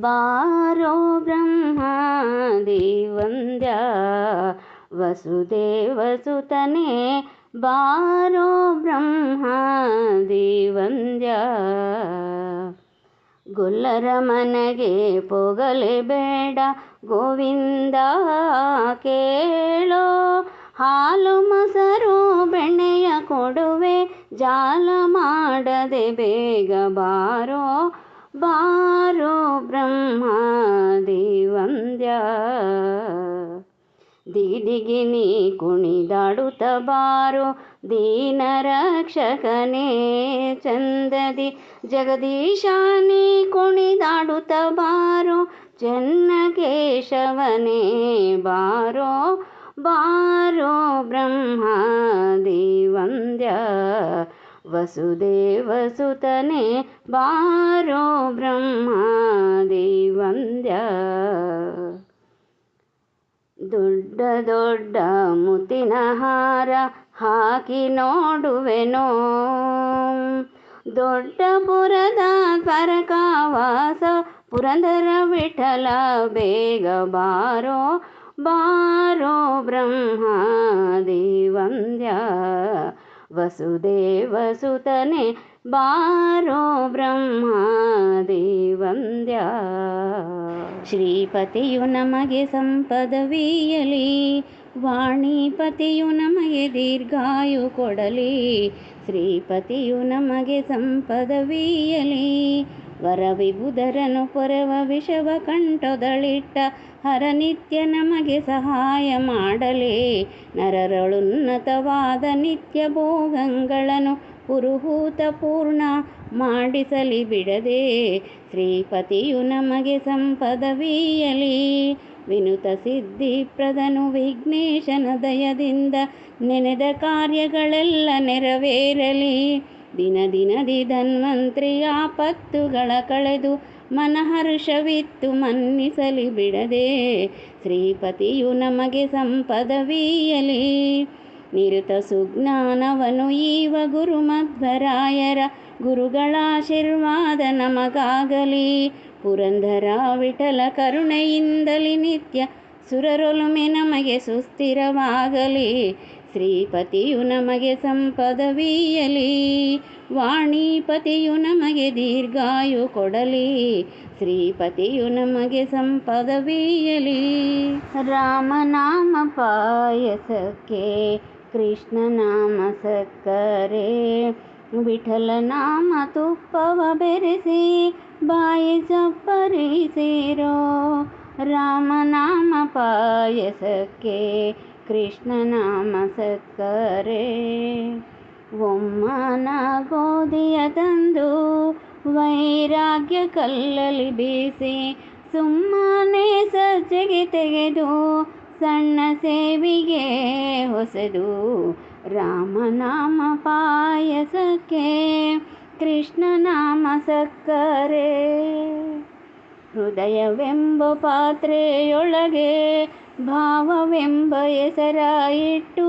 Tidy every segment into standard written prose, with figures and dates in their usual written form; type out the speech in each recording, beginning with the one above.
ಬಾರೋ ಬ್ರಹ್ಮಾದಿ ವಂದ್ಯ ವಸುದೇವಸುತನೇ ಬಾರೋ ಬ್ರಹ್ಮಾದಿ ವಂದ್ಯ. ಗೊಲ್ಲರ ಮನೆಗೆ ಪೋಗಲೇಬೇಡ ಗೋವಿಂದ ಕೇಳೋ, ಹಾಲು ಮೊಸರು ಬೆಣ್ಣೆಯ ಕೊಡುವೆ ಜಾಲ ಮಾಡದೆ ಬೇಗ ಬಾರೋ ಬಾರೋ ಬ್ರಹ್ಮಾದಿ ವಂದ್ಯ. ದಿಗಿದಿಗಿನಿ ಕುಣಿದಾಡುತ್ತ ಬಾರೋ ದೀನ ರಕ್ಷಕನೇ ಚಂದದಿ, ಜಗದೀಶಾನಿ ಕುಣಿದಾಡುತ್ತ ಬಾರೋ ಚೆನ್ನಕೇಶವನೇ ಬಾರೋ ಬಾರೋ ಬ್ರಹ್ಮಾದಿ ವಂದ್ಯ. ವಸುದೇವಸುತನೇ ಬಾರೋ ಬ್ರಹ್ಮಾದಿ ವಂದ್ಯ. ದೊಡ್ಡ ದೊಡ್ಡ ಮುತ್ತಿನ ಹಾರ ಹಾಕಿ ನೋಡುವೆನೋ, ದೊಡ್ಡಪುರದ ಪರಕಾವಾಸ ಪುರಂದರ ವಿಠಲ ಬೇಗ ಬಾರೋ ಬಾರೋ ಬ್ರಹ್ಮಾದಿ ವಂದ್ಯ. ವಸುದೇವಸುತನೇ ಬಾರೋ ಬ್ರಹ್ಮಾದಿ ವಂದ್ಯ. ಶ್ರೀಪತಿಯು ನಮಗೆ ಸಂಪದವೀಯಲಿ, ವಾಣಿಪತಿಯು ನಮಗೆ ದೀರ್ಘಾಯು ಕೊಡಲಿ. ಶ್ರೀಪತಿಯು ನಮಗೆ ಸಂಪದವೀಯಲಿ, ವರವಿಬುಧರನು ಪೊರೆವ ವಿಷವ ಕಂಠದೊಳಿಟ್ಟ ಹರನಿತ್ಯ ನಮಗೆ ಸಹಾಯ ಮಾಡಲಿ. ನರರಳುನ್ನತವಾದ ನಿತ್ಯ ಭೋಗಗಳನ್ನು ಪುರುಹೂತ ಪೂರ್ಣ ಮಾಡಿಸಲಿ ಬಿಡದೆ. ಶ್ರೀಪತಿಯು ನಮಗೆ ಸಂಪದವೀಯಲಿ, ವಿನುತ ಸಿದ್ಧಿಪ್ರದನು ವಿಘ್ನೇಶನ ದಯದಿಂದ ನೆನೆದ ಕಾರ್ಯಗಳೆಲ್ಲ ನೆರವೇರಲಿ. ದಿನ ದಿನದಿ ಧನ್ವಂತ್ರಿ ಆಪತ್ತುಗಳ ಕಳೆದು ಮನಹರ್ಷವಿತ್ತು ಮನ್ನಿಸಲಿ ಬಿಡದೆ. ಶ್ರೀಪತಿಯು ನಮಗೆ ಸಂಪದವೀಯಲಿ, ನಿರುತ ಸುಜ್ಞಾನವನು ಈವ ಗುರುಮಧ್ವರಾಯರ ಗುರುಗಳಾಶೀರ್ವಾದ ನಮಗಾಗಲಿ. ಪುರಂದರ ವಿಠಲ ಕರುಣೆಯಿಂದಲಿ ನಿತ್ಯ ಸುರರೊಲುಮೆ ನಮಗೆ ಸುಸ್ಥಿರವಾಗಲಿ. ಶ್ರೀಪತಿಯು ನಮಗೆ ಸಂಪದವೀಯಲಿ, ವಾಣಿಪತಿಯು ನಮಗೆ ದೀರ್ಘಾಯು ಕೊಡಲಿ. ಶ್ರೀಪತಿಯು ನಮಗೆ ಸಂಪದವೀಯಲಿ. ರಾಮನಾಮ ಪಾಯಸಕ್ಕೆ ಕೃಷ್ಣನಾಮ ಸಕ್ಕರೆ, ವಿಠಲನಾಮ ತುಪ್ಪವ ಬೆರೆಸಿ ಬಾಯಿ ಚಪ್ಪರಿಸಿರೋ. ರಾಮನಾಮ ಪಾಯಸಕ್ಕೆ ಕೃಷ್ಣನಾಮ ಸಕ್ಕರೆ, ಒಮ್ಮನ ಗೋಧಿಯ ತಂದು ವೈರಾಗ್ಯ ಕಲ್ಲಲ್ಲಿ ಬೀಸಿ ಸುಮ್ಮನೆ ಸಜ್ಜೆಗೆ ತೆಗೆದು ಸಣ್ಣ ಸೇವಿಗೆ ಹೊಸೆದು. ರಾಮನಾಮ ಪಾಯಸಕ್ಕೆ ಕೃಷ್ಣನಾಮ ಸಕ್ಕರೆ, ಹೃದಯವೆಂಬ ಪಾತ್ರೆಯೊಳಗೆ ಭಾವವೆಂಬ ಹೆಸರ ಇಟ್ಟು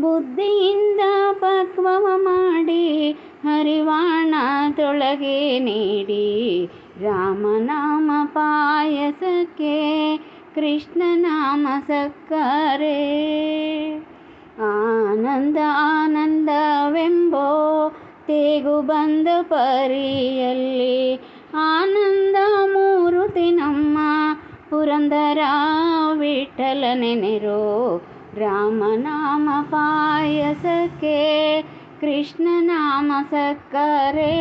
ಬುದ್ಧಿಯಿಂದ ಪಕ್ವವ ಮಾಡಿ ಹರಿವಾಣ ತೊಳಗೆ ನೀಡಿ. ರಾಮನಾಮ ಪಾಯಸಕ್ಕೆ ಕೃಷ್ಣನಾಮ ಸಕ್ಕರೆ, ಆನಂದ ಆನಂದವೆಂಬೋ ತೇಗು ಬಂದ ಪರಿಯಲ್ಲಿ ಆನಂದ ಮೂರುತಿ ನಮ್ಮ ಪುರಂದರ ವಿಠಲ ನೆನೆರೋ. ರಾಮನಾಮ ಪಾಯಸಕ್ಕೆ ಕೃಷ್ಣನಾಮ ಸಕ್ಕರೆ,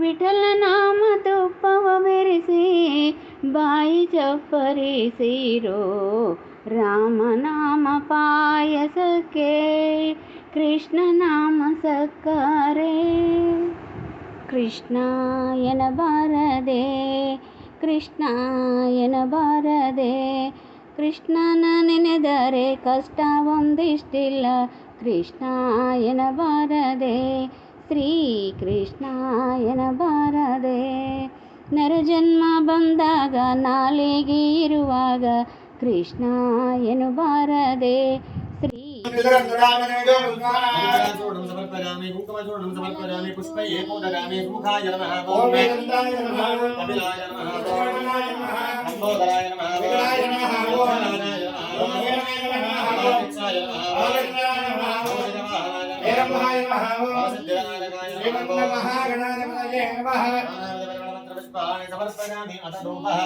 ವಿಠಲನಾಮ ತುಪ್ಪವ ಬೆರೆಸಿ ಬಾಯಿ ಚಪ್ಪರಿಸಿರೋ. ರಾಮನಾಮ ಪಾಯಸಕ್ಕೆ ಕೃಷ್ಣನಾಮ ಸಕ್ಕರೆ. ಕೃಷ್ಣ ಎನ್ನಬಾರದೆ ಕೃಷ್ಣ ಎನ್ನಬಾರದೆ, ಕೃಷ್ಣನ ನೆನೆದರೆ ಕಷ್ಟ ಒಂದಿಷ್ಟಿಲ್ಲ. ಕೃಷ್ಣ ಎನ್ನಬಾರದೆ ಶ್ರೀ ಕೃಷ್ಣ ಎನ್ನಬಾರದೆ, ನರಜನ್ಮ ಬಂದಾಗ ನಾಲಿಗೆ ಇರುವಾಗ ಕೃಷ್ಣ ಎನ್ನಬಾರದೆ. ಶ್ರೀ पुष्पये समर्पयामि अतरूपः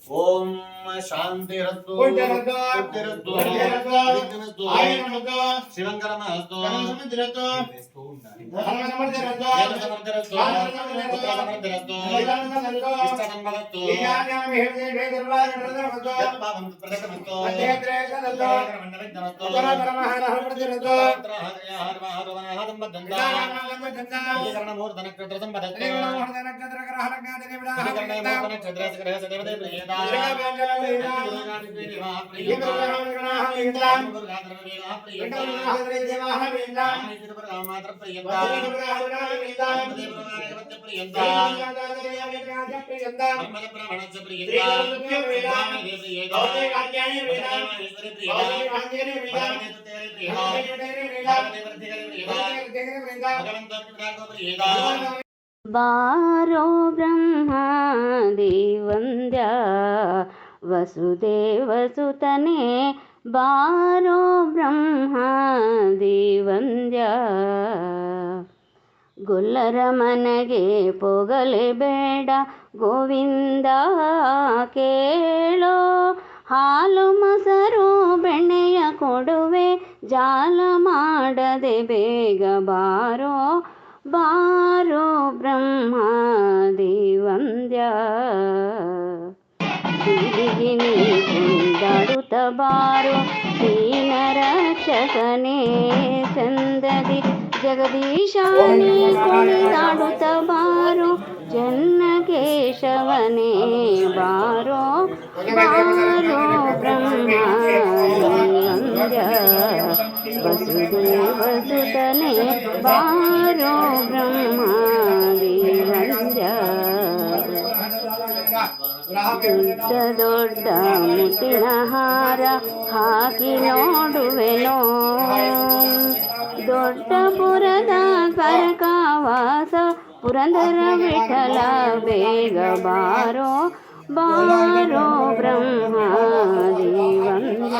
ओम शांतिरस्तु पुष्टिरस्तु विघ्नस्तु शिवंकरमस्तु समृद्धिरस्तु धर्मसमृद्धिरस्तु समृद्धिरस्तु पुत्रसमृद्धिरस्तु इष्टसंपदस्तु ज्ञानामि हृदये दुर्वाजनरस्तु यत्पावं प्रदत्तमस्तु अध्येत्रयस्तु मंडलज्ञमस्तु परमहरहृदिरस्तु हरमहरवनहदंबद्धन्ता करणमूर्धनक्षत्रसंपदस्तु करणमूर्धनक्षत्रसंपदस्तु बारो ब्रह्मादि वन्द्या वसुदेवसुतने बारो ब्रह्मादि वन्द्या ಗೊಲ್ಲರ ಮನೆಗೆ ಪೊಗಲೇಬೇಡ ಗೋವಿಂದ ಕೇಳೋ ಹಾಲು ಮೊಸರು ಬೆಣ್ಣೆಯ ಕೊಡುವೆ ಜಾಲ ಮಾಡದೆ ಬೇಗ ಬಾರೋ ಬಾರೋ ಬ್ರಹ್ಮಾದಿ ವಂದ್ಯ ಬೀದಿಗಿನಿ ಕುಣಿದಾಡುತ್ತ ಬಾರೋ ದೀನ ರಕ್ಷಕನೇ ಚಂದದಿ ಜಗದೀಶಾನಿ ಕುಣಿದಾಡುತ್ತ ಬಾರೋ ಜನ್ನಕೇಶವನೇ ಬಾರೋ ಬಾರೋ ಬ್ರಹ್ಮಾದಿ ವಂದ್ಯ ವಸುದೇವಸುತನೇ ಬಾರೋ ಬ್ರಹ್ಮಾದಿ ವಂದ್ಯ ದೊಡ್ಡ ದೊಡ್ಡ ಮುತ್ತಿನ ಹಾರ ಹಾಕಿ ನೋಡುವೆನೋ ದೊಡ್ಡಪುರದ ಕರಕಾವಾಸ ಪುರಂದರ ವಿಠಲ ಬೇಗ ಬಾರೋ ಬಾರೋ ಬ್ರಹ್ಮಾದಿ ವಂದ್ಯ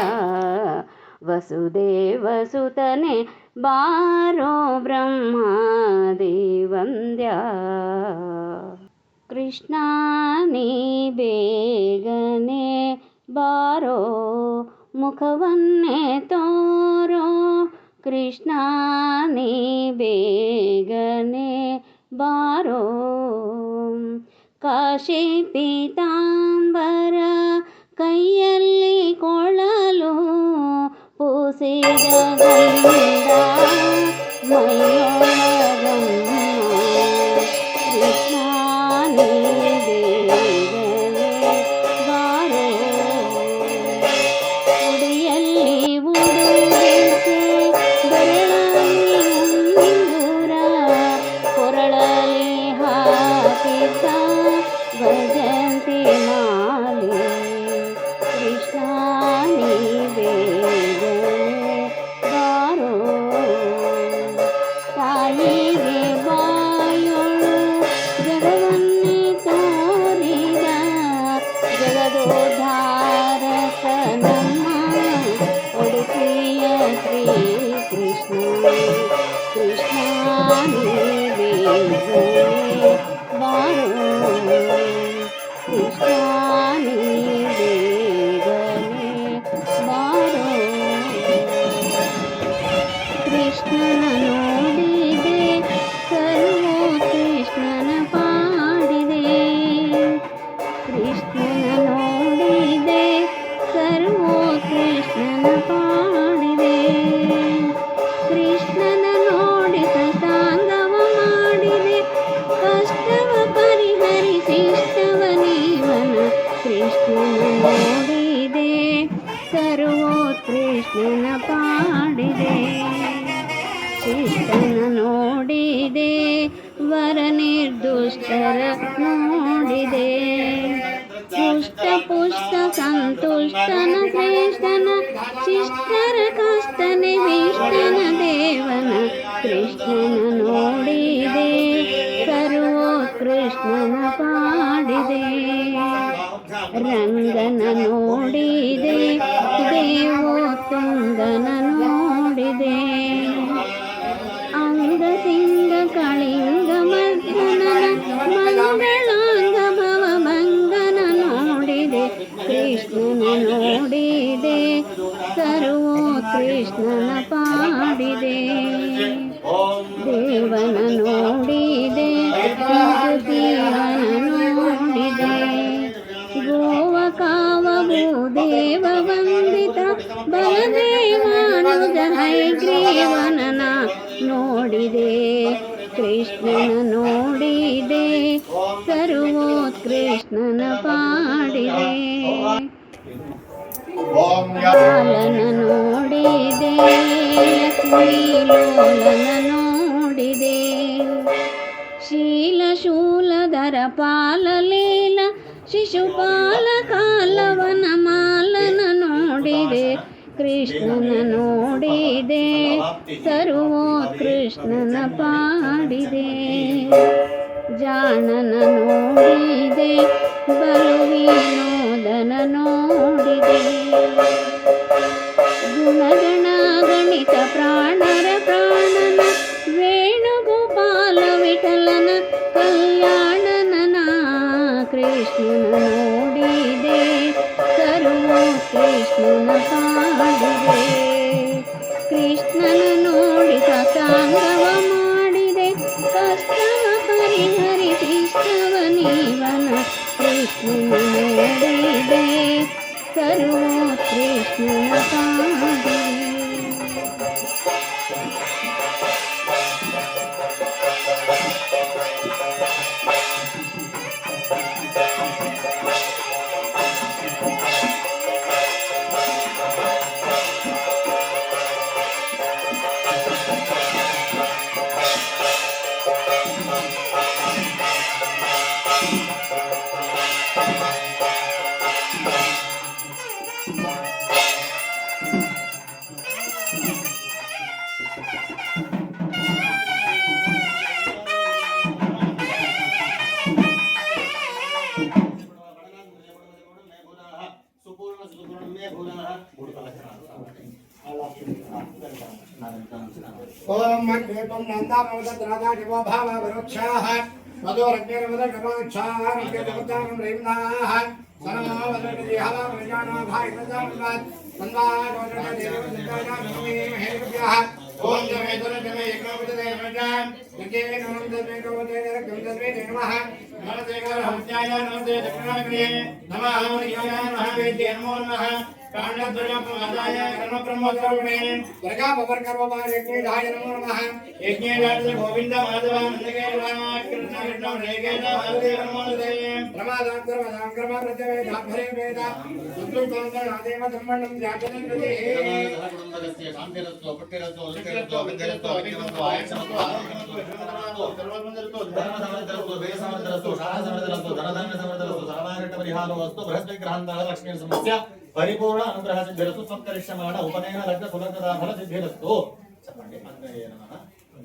ವಸುದೇವಸುತನೆ ಬಾರೋ ಬ್ರಹ್ಮಾದಿ ವಂದ್ಯ ಕೃಷ್ಣ ನೀ ಬೇಗನೆ ಬಾರೋ ಮುಖವನ್ನೇ ತೋರೋ ಕೃಷ್ಣ ನೀ ಬೇಗನೆ ಬಾರೋ ಕಾಶಿ ಪೀತಾಂಬರ ಕೈಯಲ್ಲಿ ಕೊಳಲು ಪೂಸಿದ ಗಂಧ ಮೈಯೊಳಗಮ್ಮ ಕೃಷ್ಣ ನೀ ಬೇಗನೆ ಬಾರೋ ಉಡಿಯಲ್ಲಿ ಉಡುಗೆಗೆ ಬೆರಳಲ್ಲಿ ಉಂಗುರ कृष्णा नी बेगने बारो कृष्णा नी बेगने बारो कृष्णन ನೋಡಿದೆ ಸರ್ವೋ ಕೃಷ್ಣನ ಪಾಡಿದೆ ಕೃಷ್ಣನ ನೋಡಿದೆ ಸರ್ವೋ ಕೃಷ್ಣನ ಪಾಡಿದೆ ಕೃಷ್ಣನ ನೋಡಿ ಕಷ್ಟಾಂಗವ ಮಾಡಿದೆ ಕಷ್ಟವ ಪರಿಹರಿಸಿ ಇಷ್ಟವ ನೀವನ ಕೃಷ್ಣನ ನೋಡಿದೆ ಸರ್ವೋ ಕೃಷ್ಣನ ಪಾಡಿದೆ ಶಿಷ್ಟನ ನೋಡಿದೆ ವರ ನಿರ್ದುಷ್ಟರ ನೋಡಿದೆ ಪುಷ್ಟ ಪುಷ್ಟ ಸಂತುಷ್ಟನ ಶ್ರೇಷ್ಠನ ಶಿಷ್ಟರ ಕಷ್ಟನೆ ವಿಷ್ಟನ ದೇವನ ಕೃಷ್ಣನ ನೋಡಿದೆ ಸರ್ವೋತ್ಕೃಷ್ಣನ ಪಾಡಿದೆ ರಂಗನ ನೋಡಿದೆ ದೇವೋತ್ತುಂಗನ ನೋಡಿದೆ ಅಂಗಸಿಂಗ ಕಳಿಂಗ ಮರ್ದನನ ಮಂಗಳಾಂಗ ಭವಭಂಗನ ನೋಡಿದೆ ಕೃಷ್ಣನ ನೋಡಿದೆ ಸರ್ವೋತ್ಕೃಷ್ಣನ ಪಾಡಿದೆ ದೇವನ ನೋಡಿದೆ ಜೀವನ ನೋಡಿದೆ ಗೋವ ಕಾವ ಭೂದೇವ ವಂದಿತ ಬಲದೇವಾನುಜ ಹೈಗ್ರೀವನನ ನೋಡಿದೆ ಕೃಷ್ಣನ ನೋಡಿದೆ ಸರ್ವೋತ್ಕೃಷ್ಣನ ಪಾಡಿದೆ ಬಾಲನ ನೋಡಿದೆ ಲಕ್ಷ್ಮೀಲೋಲನ ನೋಡಿದೆ ಶೀಲ ಶೂಲಧರ ಪಾಲಲೀಲ ಶಿಶುಪಾಲ ಕಾಲವನ ಮಾಲನ ನೋಡಿದೆ ಕೃಷ್ಣನ ನೋಡಿದೆ ಸರ್ವೋತ್ಕೃಷ್ಣನ ಪಾಡಿದೆ ಜಾಣನ ನೋಡಿದೆ ಬಲು ವಿನೋದನ ನೋಡಿದೆ ಗುಣಗಣ ಗಣಿತ ಪ್ರಾಣರ ಪ್ರಾಣನ ವೇಣುಗೋಪಾಲ ವಿಠಲನ ಕಲ್ಯಾಣನ ಕೃಷ್ಣನ ನೋಡಿದೆ ಸರ್ವೋತ್ಕೃಷ್ಣನ ಪಾಡಿದೆ ಕೃಷ್ಣನ ನೋಡಿ ಸತಾಂಗವ ಮಾಡಿದೆ ಕಷ್ಟವ ಪರಿಹರಿಸಿ ಇಷ್ಟವ ನೀವನ ಕೃಷ್ಣನ ನೋಡಿದೆ ಸರ್ವೋತ್ಕೃಷ್ಣನ ಪಾಡಿದೆ ओम मद्वेपम नंदामवदत्रादा देवो भाव वरुक्षाः मधुरग्निर्वदगमाक्षाः नित्यदेवतानं रेम्नाः सनो वदतिहवा प्रजानो भाइप्रजानवात् तन्वादोदरदेवदेवतानां नमे महेभ्यः ओम जमेतरजमे एकवदते नमः यज्ञे नमः देवदेवते नमः नमः नमस्ते हत्याय नमस्ते दक्षिणाग्ने नमः हरियाय नमः वेद्य नमो नमः कांडध्वजप्रमदाय कर्मब्रह्मद्रवणे वर्गापवर्गर्वपायज्ञेधाय नमो नमः यज्ञेधाय गोविन्द माधव नन्दके नमः कृष्ण कृष्ण रेगेन वासुदेव नमो नमः प्रमादांकर्म प्रत्यवे धाभरे वेद सुद्रुतंकर आदेव धम्मणं जातनं कृते कुटुंबस्य शान्तिरस्तो पुट्टिरस्तो उल्किरस्तो विद्यरस्तो विद्यमस्तो आयुष्यमस्तो आरोग्यमस्तो सर्वसमृद्धो धर्मसमृद्धरस्तो वेदसमृद्धरस्तो शास्त्रसमृद्धरस्तो धनधान्यसमृद्धरस्तो सर्वारिष्टपरिहारो अस्तु बृहस्पतिग्रहान्तः लक्ष्मी समस्या परिपूर्ण अनुग्रह सिद्धिरस्तु सत्करिष्यमाण उपनयन लग्न सुलग्नता फल सिद्धिरस्तु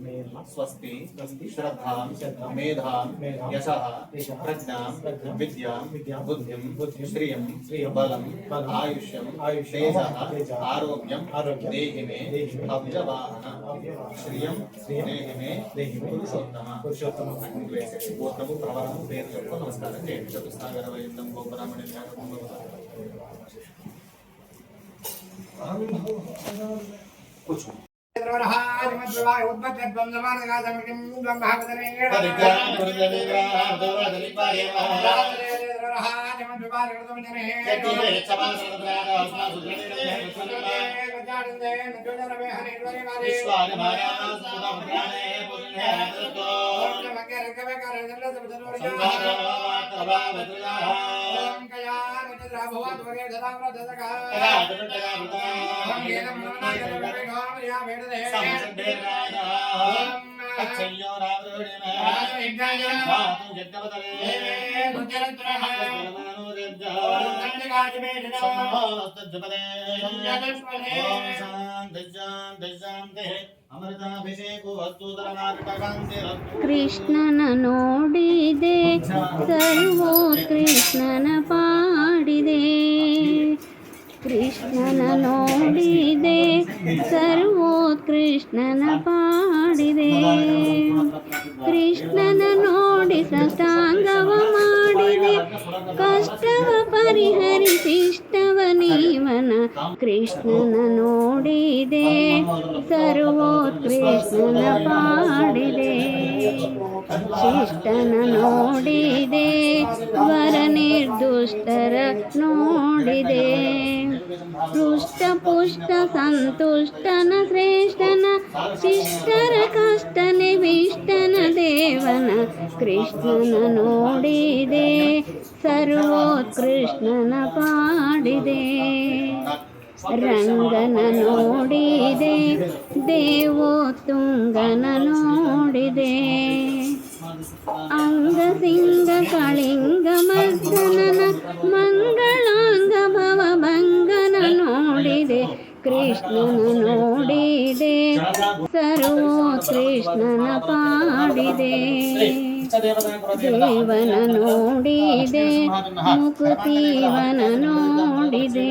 स्वस्ति श्रद्धा मेधा यशः प्रज्ञा विद्या बुद्धिं श्रियं बलं आयुष्यं तेजः आरोग्यं देहि मे अव्यवाहन श्रियं देहि मे पुरुषोत्तम गोत्रము ప్రవరము పేరు చెప్పు నమస్కారం చేయండి చతుస్సాగర వైద్యం గోపురామణి కూర్చో ಕೃಷ್ಣನ ನೋಡಿದೆ ಸರ್ವೋತ್ಕೃಷ್ಣನ ಪಾಡಿದೆ ಕೃಷ್ಣನ ನೋಡಿದೆ ಸರ್ವೋತ್ಕೃಷ್ಣನ ಪಾಡಿದೆ ಕೃಷ್ಣನ ನೋಡಿ ಸಾಷ್ಟಾಂಗವ ಮಾಡಿದೆ ಕಷ್ಟವ ಪರಿಹರಿಸಿಷ್ಟವ ನೀವನ ಕೃಷ್ಣನ ನೋಡಿದೆ ಸರ್ವೋತ್ಕೃಷ್ಣನ ಪಾಡಿದೆ ಶಿಷ್ಟನ ನೋಡಿದೆ ವರ ನಿರ್ದುಷ್ಟರ ನೋಡಿದೆ ಪೃಷ್ಟ ಪುಷ್ಟ ಸಂತುಷ್ಟನ ಶ್ರೇಷ್ಠನ ಶಿಷ್ಟರ ಕಷ್ಟನೆ ವಿಷ್ಟನ ದೇವನ ಕೃಷ್ಣನ ನೋಡಿದೆ ಸರ್ವೋತ್ಕೃಷ್ಣನ ಪಾಡಿದೆ ರಂಗನ ನೋಡಿದೆ ದೇವೋತ್ತುಂಗನ ನೋಡಿದೆ ಅಂಗಸಿಂಗ ಕಳಿಂಗ ಮರ್ದನನ ಮಂಗಳಾಂಗ ಭವಭಂಗನ ನೋಡಿದೆ ಕೃಷ್ಣನ ನೋಡಿದೆ ಸರ್ವೋತ್ಕೃಷ್ಣನ ಪಾಡಿದೆ ದೇವನ ನೋಡಿದೆ ಮುಕುತಿವನ ನೋಡಿದೆ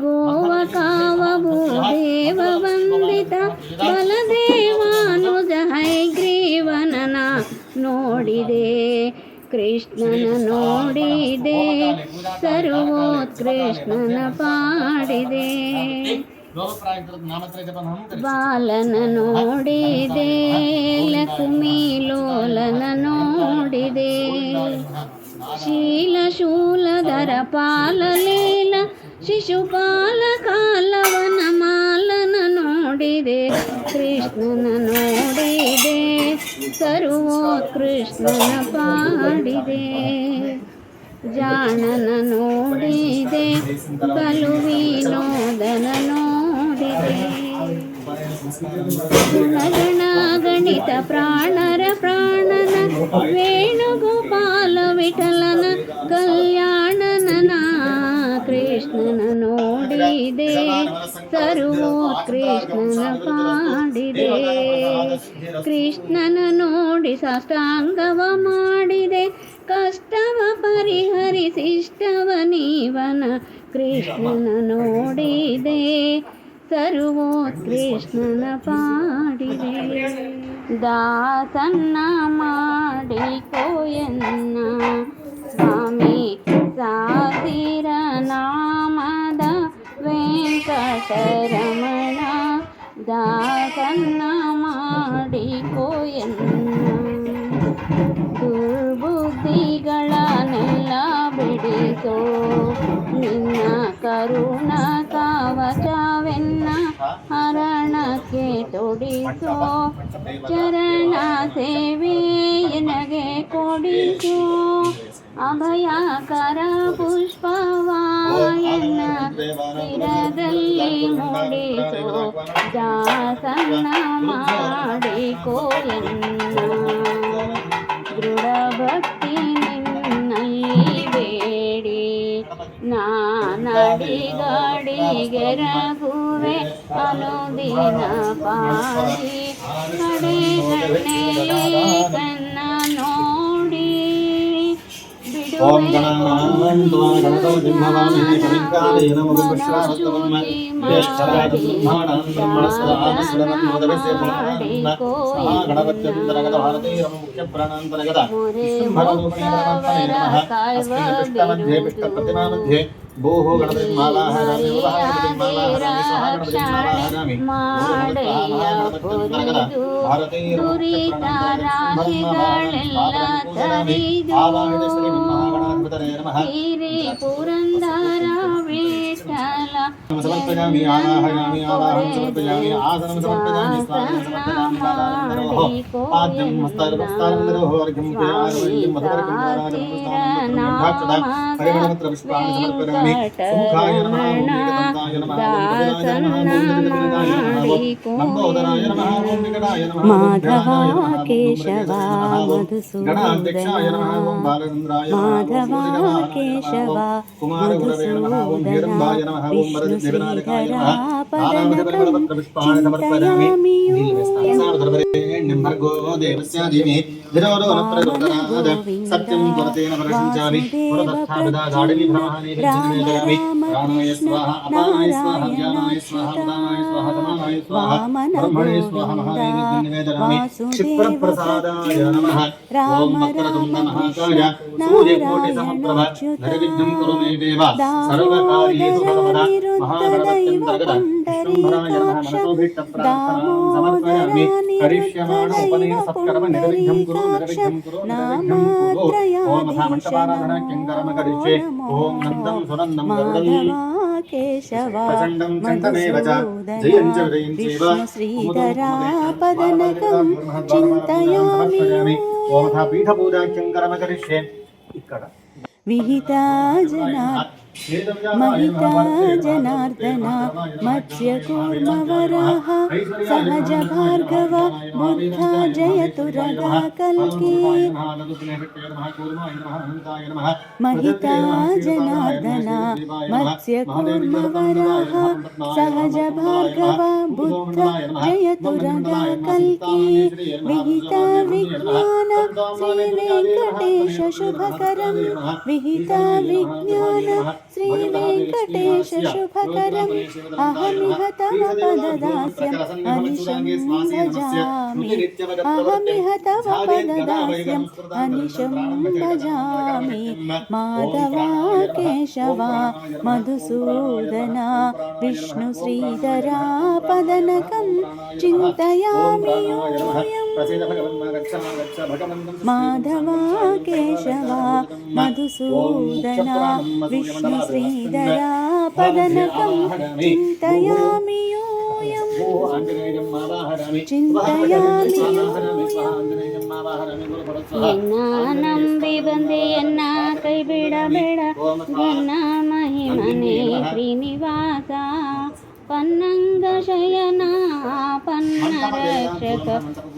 ಗೋವ ಕಾವ ಭೂದೇವ ವಂದಿತ ಬಲದೇವಾನುಜ ಹೈಗ್ರೀವನನ ನೋಡಿದೆ ಕೃಷ್ಣನ ನೋಡಿದೆ ಸರ್ವೋತ್ಕೃಷ್ಣನ ಪಾಡಿದೆ ಬಾಲನ ನೋಡಿದೆ ಲಕ್ಷ್ಮೀ ಲೋಲನ ನೋಡಿದೆ ಶೀಲ ಶೂಲಧರ ಪಾಲಲೀಲ ಶಿಶುಪಾಲ ಕಾಲವನ ಮಾಲನ ನೋಡಿದೆ ಕೃಷ್ಣನ ನೋಡಿದೆ ಸರ್ವೋತ್ಕೃಷ್ಣನ ಪಾಡಿದೆ ಜಾಣನ ನೋಡಿದೆ ಬಲು ವಿನೋದನ ನೋಡಿದೆ ಗುಣಗಣ ಗಣಿತ ಪ್ರಾಣರ ಪ್ರಾಣನ ವೇಣುಗೋಪಾಲ ವಿಠಲನ ಕಲ್ಯಾಣನ ಕೃಷ್ಣನ ನೋಡಿದೆ ಸರ್ವೋತ್ಕೃಷ್ಣನ ಪಾಡಿದೆ ಕೃಷ್ಣನ ನೋಡಿ ಸಾಷ್ಟಾಂಗವ ಮಾಡಿದೆ ಕಷ್ಟವ ಪರಿಹರಿಸಿಷ್ಟವ ನೀವನ ಕೃಷ್ಣನ ನೋಡಿದೆ ಸರ್ವೋತ್ಕೃಷ್ಣನ ಪಾಡಿದೆ ದಾಸನ್ನ ಮಾಡಿಕೋಯನ್ನ ಸ್ವಾಮಿ ಸಾಸಿರ ನಾಮದ ವೆಂಕಟರಮಣ ದಾಸನ್ನ ಮಾಡಿಕೋಯನ್ನ ದುರ್ಬುದ್ಧಿಗಳನ್ನೆಲ್ಲ ಬಿಡಿಸೋ ನಿನ್ನ ಕರುಣ ಕವಚವೆನ್ನ ಹರಣಕ್ಕೆ ತೊಡಿಸೋ ಚರಣ ಸೇವೆ ಎನಗೆ ಕೊಡಿಸೋ ಅಭಯಕರ ಪುಷ್ಪವಾಯನ ಶಿರದಲ್ಲಿ ಮೂಡಿಸೋ ದಾಸನ್ನ ಮಾಡಿಕೋಯನ್ನ ದೃಢ ಭಕ್ತಿ ನಿನ್ನಲ್ಲಿ ಬೇಡಿ ನಾನಡಿಗಡಿಗೆ ರಘುವೆ ಅನುದಿನ ಪಾಡಿ ಕಡೆ ಕಣ್ಣೆ ಕನ್ನ ನೋಡಿ ಓಂ ಗಣಾನಾಂ ಗಣಪತಿಂ ಹವಾಮಹೇ ಕವಿಂ ಕಾಲೇನ ಮುಗುಶ್ರಾವಸ್ತವಂ ಜ್ಯೇಷ್ಠರಾಜಂ ಬ್ರಹ್ಮಾಣಾಂ ಬ್ರಹ್ಮಣಸ್ಪದಾನಸ್ವರಂ ಮೋದಗಸ್ಯ ಬ್ರಹ್ಮಾಣಾಂ ಸಹ ಗಣಪತ್ಯಂತರಗತ ಭಾರತೀಯಂ ಮುಖ್ಯಪ್ರಾಣಾಂತರಗತ ವಿಷ್ಣುಭರರೂಪಿಣೇ ಬ್ರಹ್ಮಣೇ ನಮಃ ಅಸ್ಮಿನ್ ಪಿಷ್ಟಮಧ್ಯೆ ಪಿಷ್ಟಪ್ರತಿಮಾमध्ये ಭೂಃ ಗಣಪತಿಂ ಆವಾಹಯಾಮಿ ಭುವಃ ಗಣಪತಿಂ ಆವಾಹಯಾಮಿ ಸ್ವಃ ಗಣಪತಿಂ ಆವಾಹಯಾಮಿ ಭಾರತೀಯಂ ಪುರಂದರ ವಿಠಲ ಸಮರ್ಪಯಾಮಿ ಆವಾಹಯಾಮಿ ಆವಾಹಂ ಸಮರ್ಪಯಾಮಿ ಆಸನಂ ಸಮರ್ಪಯಾಮಿ ಸ್ನಾನಂ ಸಮರ್ಪಯಾಮಿ ಪಾದ್ಯಂ ಹಸ್ತಾರಂ ನರೋಃ ಅರ್ಘ್ಯಂ ಪಯಾಮಿ ಮಧುರಕಂ ಧಾರಾಜಂ ಸ್ನಾನಂ ಹರಿಗಣಪತ್ರ ಪುಷ್ಪಾಣಿ ಸಮರ್ಪಯಾಮಿ ಸುಖಾಯ ನಮಃ ಓಂ ಏಕದಂತಾಯ ನಮಃ ಓಂ ಗಜಾಯ ನಮಃ ಓಂ ಗಜಪತಿನಾಯ ನಮಃ ಓಂ ಲಂಬೋದರಾಯ ನಮಃ ಓಂ ವಿಕಟಾಯ ನಮಃ ಮಾಧವ ಕೇಶವ ಗಣಾಧ್ಯಕ್ಷಾಯ ನಮಃ ಓಂ ಬಾಲಚಂದ್ರಾಯ ನಮಃ ಓಂ ಕೇಶವ ಕುಮಾರ ಗುರವೇ ನಮಃ ಓಂ ಹಿರಂಬಾಯ ನಮಃ ಓಂ ವರದಧ್ಯವನಾಯಕಾಯ ನಮಃ ಆರಾಮಪತ್ರ ಪುಷ್ಪಾಣಿ ಸಮರ್ಪಯಾಮಿ ಭರ್ಗೋ ದೇವಸ್ಯ ಧೀಮಹಿ ಧಿರೋ ನ ಪ್ರಚೋದಯಾತ್ ಸತ್ಯಂ ತ್ವರತೇನ ಪರಶಂಚಾಮಿ ಪುರತಸ್ಥಾಪಿತಾಗಾಡಿನಿ ಬ್ರಹ್ಮಾಣಿ ವಿಜ್ಞಾನಯಾಮಿ ಪ್ರಾಣಾಯ ಸ್ವಾಹ ಅಪಾನಾಯ ಸ್ವಾಹ ಜ್ಞಾನಾಯ ಸ್ವಾಹ ಉದಾನಾಯ ಸ್ವಾಹ ತಮಾನಾಯ ಸ್ವಾಹ ಬ್ರಹ್ಮಣೇ ಸ್ವಾಹ ಮಹಾದೇವಿ ನಿವೇದಯಾಮಿ ಕ್ಷಿಪ್ರಪ್ರಸಾದಾಯ ನಮಃ ಓಂ ವಕ್ರತುಂಡ ಮಹಾಕಾಯ ಸೂರ್ಯಕೋಟಿ ಸಮಪ್ರಭ ನಿರ್ವಿಘ್ನಂ ಕುರು ಮೇ ದೇವ ಸರ್ವಕಾರ್ಯೇಷು ಸರ್ವದಾ ಮಹಾಗಣಪತ್ಯಂತರ್ಗತ ವಿಷ್ಣುಂಭರಾಯ ನಮಃ ಮನಸೋಭೀಷ್ಟ ಪ್ರಾರ್ಥನಾಂ ಸಮರ್ಪಯಾಮಿ ಕರಿಷ್ಯಮಾಣ ಉಪನಯನ ಸತ್ಕರ್ಮ ನಿರ್ವಿಘ್ನಂ ಕುರು ನಿರ್ವಿಘ್ನಂ ಕುರು ನಿರ್ವಿಘ್ನಂ ಕುರು ಓಂ ಮಹಾಮಂಟಪಾರಾಧನ ಕೆಂಕರಮ ಕರಿಷ್ಯೆ ಓಂ ನಂದಂ ಸುನಂದಂ ಗರುಡಂ ಕೇಶವ ಪ್ರಚಂಡಂ ಚಂದಮೇವ ಚ ಜಯಂ ಚ ಜಯಂ ಚೈವ ಶ್ರೀಧರಾಪದನಕಂ ಚಿಂತಯಾಮಿ ಓಂ ಮಹಾ ಪೀಠ ಪೂಜಾಖ್ಯಂ ಕರ್ಮ ಕರಿಷ್ಯೆ ఇక్కడ ವಿಹಿತಾ महिता जनार्दन मत्स्यकूर्मवराह सहज भार्गव बुद्धा जयतु रगा कल्की महिता जनार्दन मत्स्यकूर्मवराह सहज भार्गव बुद्धा जयतु रगा कल्की विहिता विज्ञान श्री वेंकटेश शुभकरं विहिता विज्ञान श्री वेंकटेश शुभकरम् अहमिह तव पददास्यम् अनिशं भजामि अहमिह तव पददास्यम् अनिशं भजामि माधवा केशवा मधुसूदना विष्णु श्रीधरा पदनकं चिन्तयामि यूयम् माधवा केशवा मधुसूदना विष्णु श्रीधरा पदनकं चिन्तयामि यूयम् चिन्तयामि ನಂಬಿ ಬಂದೆಯನ್ನ ಕೈ ಬಿಡಬೇಡ ಘನ ಮಹಿಮನೆ ಶ್ರೀನಿವಾಸ ಪನ್ನಂಗ ಶಯನ ಪನ್ನ ರಕ್ಷಕ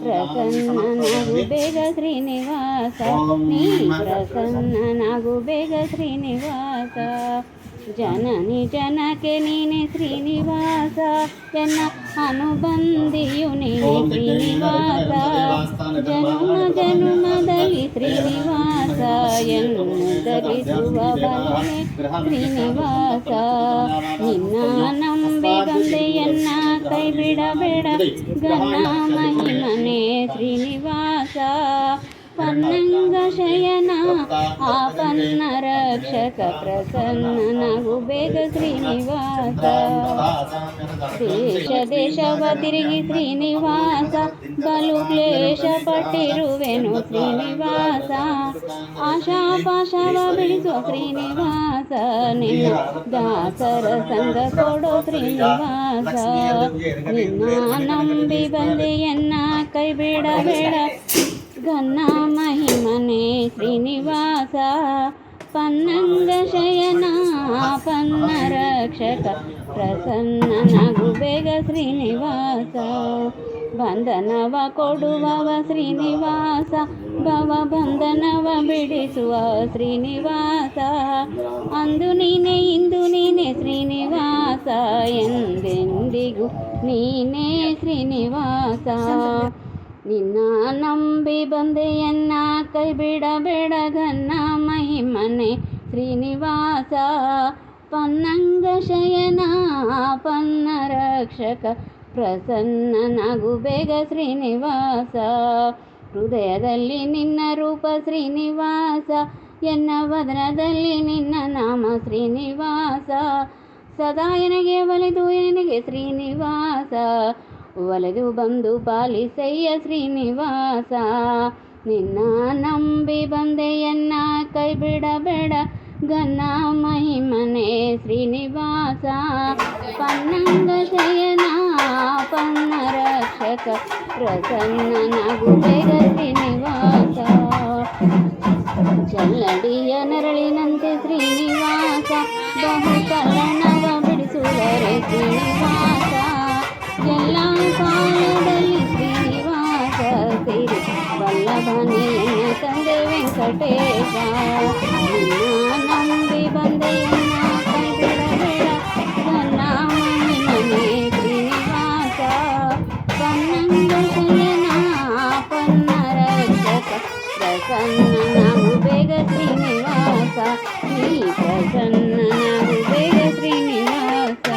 ಪ್ರಸನ್ನನಾಗು ಬೇಗ ಶ್ರೀನಿವಾಸ ನೀ ಪ್ರಸನ್ನನಾಗು ಬೇಗ ಶ್ರೀನಿವಾಸ ಜನನಿ ಜನಕ್ಕೆ ನೀನೆ ಶ್ರೀನಿವಾಸ ಎನ್ನ ಅನುಬಂಧಿಯು ನೀನೆ ಶ್ರೀನಿವಾಸ ಜನುಮ ಜನುಮದಲ್ಲಿ ಶ್ರೀನಿವಾಸ ಎನ್ನು ಧರಿಸುವ ಬಲನೆ ಶ್ರೀನಿವಾಸ ನಿನ್ನ ನಂಬಿ ಬಂದೆಯನ್ನ ಕೈ ಬಿಡಬೇಡ ಘನ ಮಹಿಮನೆ ಶ್ರೀನಿವಾಸ ಪನ್ನಂಗ ಶಯನ ಆಪನ್ನ ರಕ್ಷಕ ಪ್ರಸನ್ನನಗು ಬೇಗ ಶ್ರೀನಿವಾಸ ದೇಶ ದೇಶವ ತಿರುಗಿ ಶ್ರೀನಿವಾಸ ಬಲು ಕ್ಲೇಶ ಪಟ್ಟಿರುವೆನು ಶ್ರೀನಿವಾಸ ಆಶಾಪಾಶವ ಬಿಡಿಸುವ ಶ್ರೀನಿವಾಸ ನಿನ್ನ ದಾಸರ ಸಂಗ ಕೊಡೋ ಶ್ರೀನಿವಾಸ ನಿನ್ನ ನಂಬಿ ಬಂದೆಯನ್ನ ಕೈ ಬಿಡಬೇಡ ಘನ ಮಹಿಮನೆ ಶ್ರೀನಿವಾಸ ಪನ್ನಂಗ ಶಯನ ಪನ್ನ ರಕ್ಷಕ ಪ್ರಸನ್ನನಗು ಬೇಗ ಶ್ರೀನಿವಾಸ ಬಂಧನವ ಕೊಡುವವ ಶ್ರೀನಿವಾಸ, ಭವಬಂಧನವ ಬಿಡಿಸುವ ಶ್ರೀನಿವಾಸ. ಅಂದು ನೀನೆ ಇಂದು ನೀನೆ ಶ್ರೀನಿವಾಸ, ಎಂದೆಂದಿಗೂ ನೀನೇ ಶ್ರೀನಿವಾಸ. ನಿನ್ನ ನಂಬಿ ಬಂದೆಯನ್ನ ಕೈ ಬಿಡಬೇಡ ಗನ್ನ ಮಹಿಮನೆ ಶ್ರೀನಿವಾಸ. ಪನ್ನಂಗ ಶಯನ ಪನ್ನ ರಕ್ಷಕ, ಪ್ರಸನ್ನನಾಗು ಬೇಗ ಶ್ರೀನಿವಾಸ. ಹೃದಯದಲ್ಲಿ ನಿನ್ನ ರೂಪ ಶ್ರೀನಿವಾಸ, ಎನ್ನ ವದನದಲ್ಲಿ ನಿನ್ನ ನಾಮ ಶ್ರೀನಿವಾಸ. ಸದಾ ಎನಗೆ ಒಲಿದು ಎನಗೆ ಶ್ರೀನಿವಾಸ, ಒಲೆದು ಬಂದು ಪಾಲಿಸಯ್ಯ ಶ್ರೀನಿವಾಸ. ನಿನ್ನ ನಂಬಿ ಬಂದೆಯನ್ನ ಕೈ ಬಿಡಬೇಡ ಗನ್ನ ಮಹಿಮನೆ ಶ್ರೀನಿವಾಸ. ಪನ್ನಂಗ ಶಯನ ಪನ್ನ ರಕ್ಷಕ, ಪ್ರಸನ್ನನಾಗು ಬೇಗ ಶ್ರೀನಿವಾಸ. ಚಲ್ಲಡಿಯ ನೆರಳಿನಂತೆ ಶ್ರೀನಿವಾಸ, ಬಹು ಕಲ್ಲಣವ ಬಿಡಿಸುವರೆ ಶ್ರೀನಿವಾಸ. ಎಲ್ಲ ಕಾಲದಲ್ಲಿ ಶ್ರೀನಿವಾಸ ಸೇರಿ ವಲ್ಲಭನೆಯನ್ನ ತಂದೆ ವೆಂಕಟೇಶ. ನಿನ್ನ ನಂಬಿ ಬಂದೆಯನ್ನ ಕೈ ಬಿಡಬೇಡ ನನ್ನ ಮಹಿಮನೆ ಶ್ರೀನಿವಾಸ. ಪನ್ನಂಗ ಶಯನ ಪನ್ನ ರಕ್ಷಕ, ಪ್ರಸನ್ನನಾಗು ಬೇಗ ಶ್ರೀನಿವಾಸ. ನೀ ಪ್ರಸನ್ನನಾಗು ಬೇಗ ಶ್ರೀನಿವಾಸ.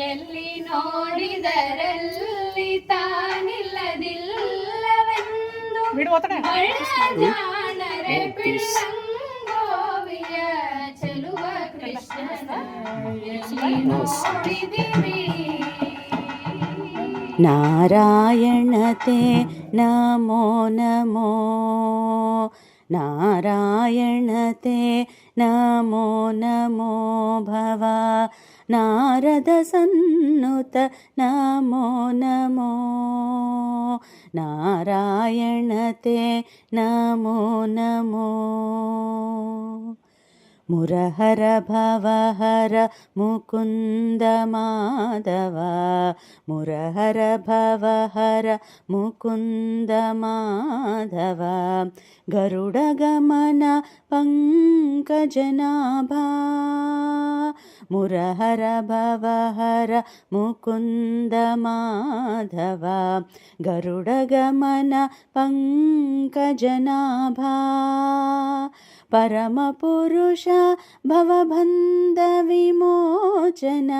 ಎಲ್ಲಿ ನೋಡಿದರಲ್ಲಿ ತಾನಿಲ್ಲದಿಲ್ಲವೆಂದು ಜಾಣರೆ ಪಿಳ್ಳಂಗೋವಿಯ ಚೆಲುವ ಕೃಷ್ಣನ ಎಲ್ಲಿ ನೋಡಿದಿರಿ. ನಾರಾಯಣತೆ ನಮೋ ನಮೋ, ನಾರಾಯಣತೆ ನಮೋ ನಮೋ ಭವ. ನಾರದ ಸನ್ನುತ ನಮೋ ನಮೋ, ನಾರಾಯಣತೆ ನಮೋ ನಮೋ. ಮುರಹರ ಭವಹರ ಮುಕುಂದ ಮಾಧವ, ಮುರಹರ ಭವಹರ ಮುಕುಂದ ಮಾಧವ. ಗರುಡ ಗಮನ ಪಂಕಜನಾಭ, ಮುರಹರ ಭವಹರ ಮುಕುಂದ ಮಾಧವ. ಗರುಡ ಗಮನ ಪಂಕಜನಾಭ. ಪರಮ ಪುರುಷ ಭವಬಂಧ ವಿಮೋಚನ,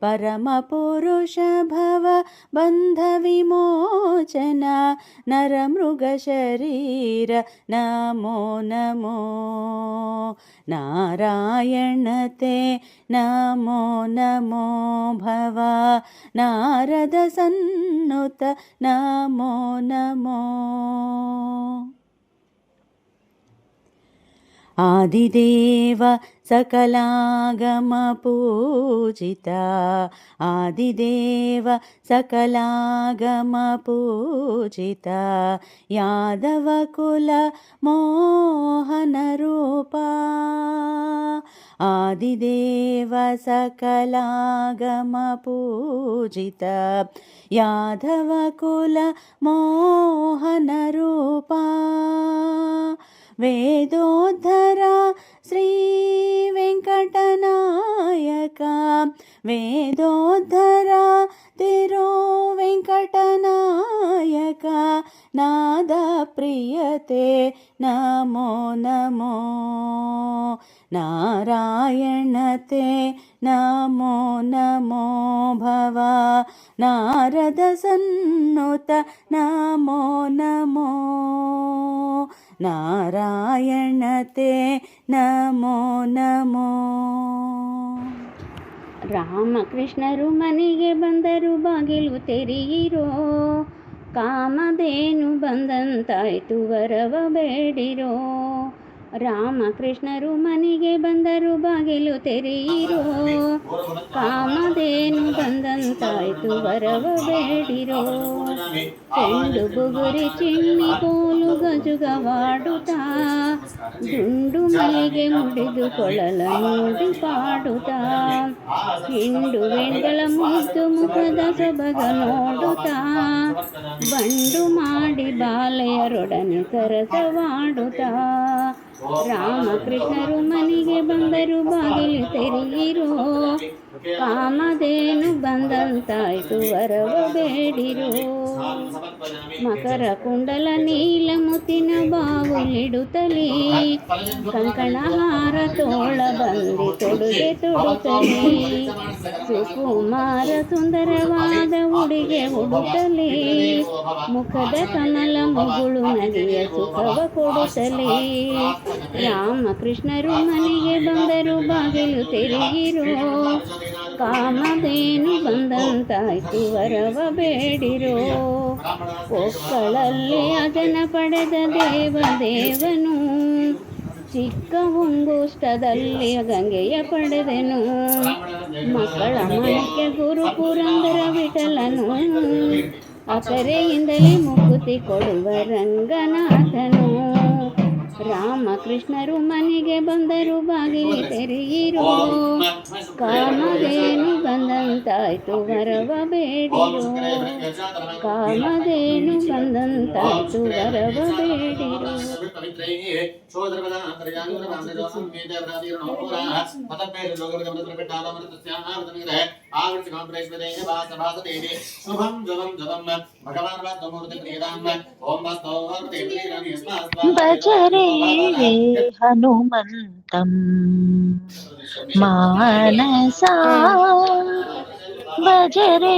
ಪರಮ ಪುರುಷ ಭವಬಂಧ ವಿಮೋಚನ. ನರ ಮೃಗ ಶರೀರ ನಮೋ ನಮೋ, ನಾರಾಯಣತೆ ನಮೋ ನಮೋ ಭವ. ನಾರದ ಸನ್ನುತ ನಮೋ ನಮೋ. ಆದಿದೇವ सकलागम पूजिता आदिदेव सकलागम पूजिता यादवकुल मोहन रूपा आदिदेव सकलागम पूजिता यादवकुल मोहन रूपा वेदोद्धरा श्री वेंकटनायका वेदोद्धरा तिरो वेंकटनायका नाद प्रियते नमो नमो नारायणते नमो नमो भव नारद सन्नुत नमो नमो ನಾರಾಯಣತೆ ನಮೋ ನಮೋ. ರಾಮಕೃಷ್ಣರು ಮನೆಗೆ ಬಂದರು, ಬಾಗಿಲು ತೆರೆಯಿರೋ, ಕಾಮಧೇನು ಬಂದಂತಾಯ್ತು, ವರವ ಬೇಡಿರೋ. ರಾಮಕೃಷ್ಣರು ಮನೆಗೆ ಬಂದರು, ಬಾಗಿಲು ತೆರೆಯಿರೋ, ಕಾಮಧೇನು ಬಂದಂತಾಯ್ತು, ವರವ ಬೇಡಿರೋ. ಚೆಂಡು ಬುಗುರಿ ಚಿಣ್ಣಿ ಕೋಲು ಗಜುಗವಾಡುತ್ತಾ, ದುಂಡು ಮಲ್ಲಿಗೆ ಮುಡಿದು ಕೊಳಲ ನೋಡಿ ಪಾಡುತ್ತಾ, ಹಿಂಡು ವೆಂಗಳ ಮುದ್ದು ಮುಖದ ಸೊಬಗ ನೋಡುತ್ತಾ, ಬಂಡು ಮಾಡಿ ಬಾಲೆಯರೊಡನೆ ಸರಸವಾಡುತ್ತಾ. ರಾಮಕೃಷ್ಣರು ಮನೆಗೆ ಬಂದರು, ಬಾಗಿಲು ತೆರೆಯಿರೋ, ಕಾಮಧೇನು ಬಂದಂತಾಯ್ತು, ವರವ ಬೇಡಿರೋ. ಮಕರ ಕುಂಡಲ ನೀಲ ಮುತ್ತಿನ ಬಾವುಲಿಡುತ್ತಲೇ, ಕಂಕಣಹಾರ ತೋಳ ಬಂದಿ ತೊಡುಗೆ ತೊಡುತ್ತಲೇ, ಸುಕುಮಾರ ಸುಂದರವಾದ ಉಡುಗೆ ಉಡುತ್ತಲೇ, ಮುಖದ ಕಮಲ ಮುಗುಳು ನಗೆಯ ಸುಖವ ಕೊಡುತ್ತಲೇ. ರಾಮಕೃಷ್ಣರು ಮನೆಗೆ ಬಂದರು, ಬಾಗಿಲು ತೆರೆಯಿರೋ, ಕಾಮಧೇನು ಬಂದಂತಾಯ್ತು, ವರವ ಬೇಡಿರೋ. ಒಕ್ಕಳಲ್ಲಿ ಅಜನ ಪಡೆದ ದೇವನು, ಚಿಕ್ಕ ಮುಂಗುಷ್ಟದಲ್ಲಿ ಗಂಗೆಯ ಪಡೆದೆನು. ಮಕ್ಕಳ ಮನಕ್ಕೆ ಗುರು ಪುರಂದರ ವಿಠಲನು, ಅಕರೆಯಿಂದಲೇ ಮುಕುತಿ ಕೊಡುವ ರಂಗನಾಥನು. ರಾಮಕೃಷ್ಣರು ಮನೆಗೆ ಬಂದರು, ಬಾಗಿಲು ತೆರೆಯಿರೋ, ಕಾಮಧೇನು ಬಂದಂತಾಯ್ತು, ವರವ ಬೇಡಿರೋ. ಕಾಮಧೇನು ಬಂದಂತಾಯ್ತು, ವರವ ಬೇಡಿರೋ. ಭಜರೆ ಹನುಮಂತಂ ಮಾನಸಾ, ಭಜರೆ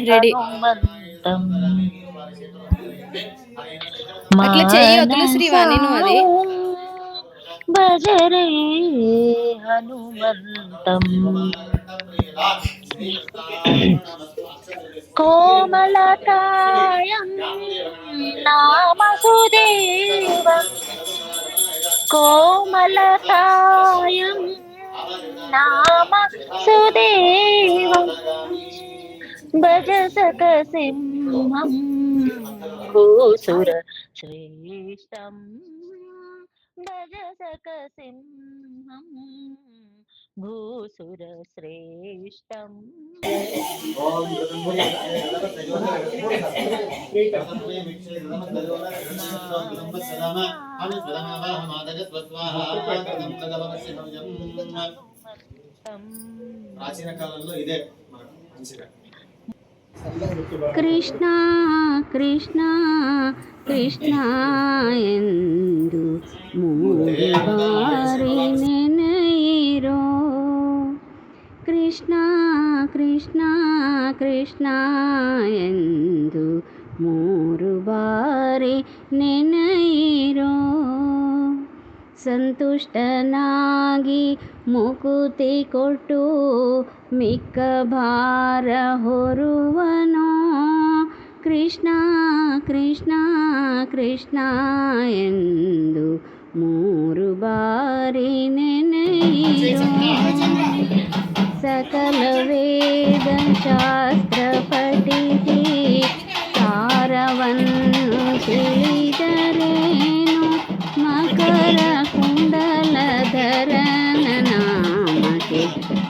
ಹನುಮಂತಂ భజరే హనుమంతం కోమలకాయం నామసుదేవం కోమలకాయం నామసుదేవం భజ సకసింహం భూసుర శ్రేష్టం భజ సకసింహం భూసుర శ్రేష్టం. ప్రాచీన కాలంలో ఇదే మంచిగా. ಕೃಷ್ಣ ಕೃಷ್ಣ ಕೃಷ್ಣ ಎಂದು ಮೂರು ಬಾರಿ ನೆನೆಯಿರೋ. ಕೃಷ್ಣ ಕೃಷ್ಣ ಕೃಷ್ಣ ಎಂದು ಮೂರು ಬಾರಿ ನೆನೆಯಿರೋ. ಸಂತುಷ್ಟನಾಗಿ ಮುಕುತಿ ಕೊಟ್ಟು ಮಿಕ್ಕ ಭಾರ ಹೊರುವನೋ. ಕೃಷ್ಣ ಕೃಷ್ಣ ಕೃಷ್ಣ ಎಂದು ಮೂರು ಬಾರಿ ನೆನೆಯಿರೋ. ಸಕಲ ವೇದ ಶಾಸ್ತ್ರ ಪಠಿಸಿ ಸಾರವನ್ನು ತಿಳಿದರೇನು. ಮಕರ ಕುಂಡಲಧರನ ನಾಮಕ್ಕೆ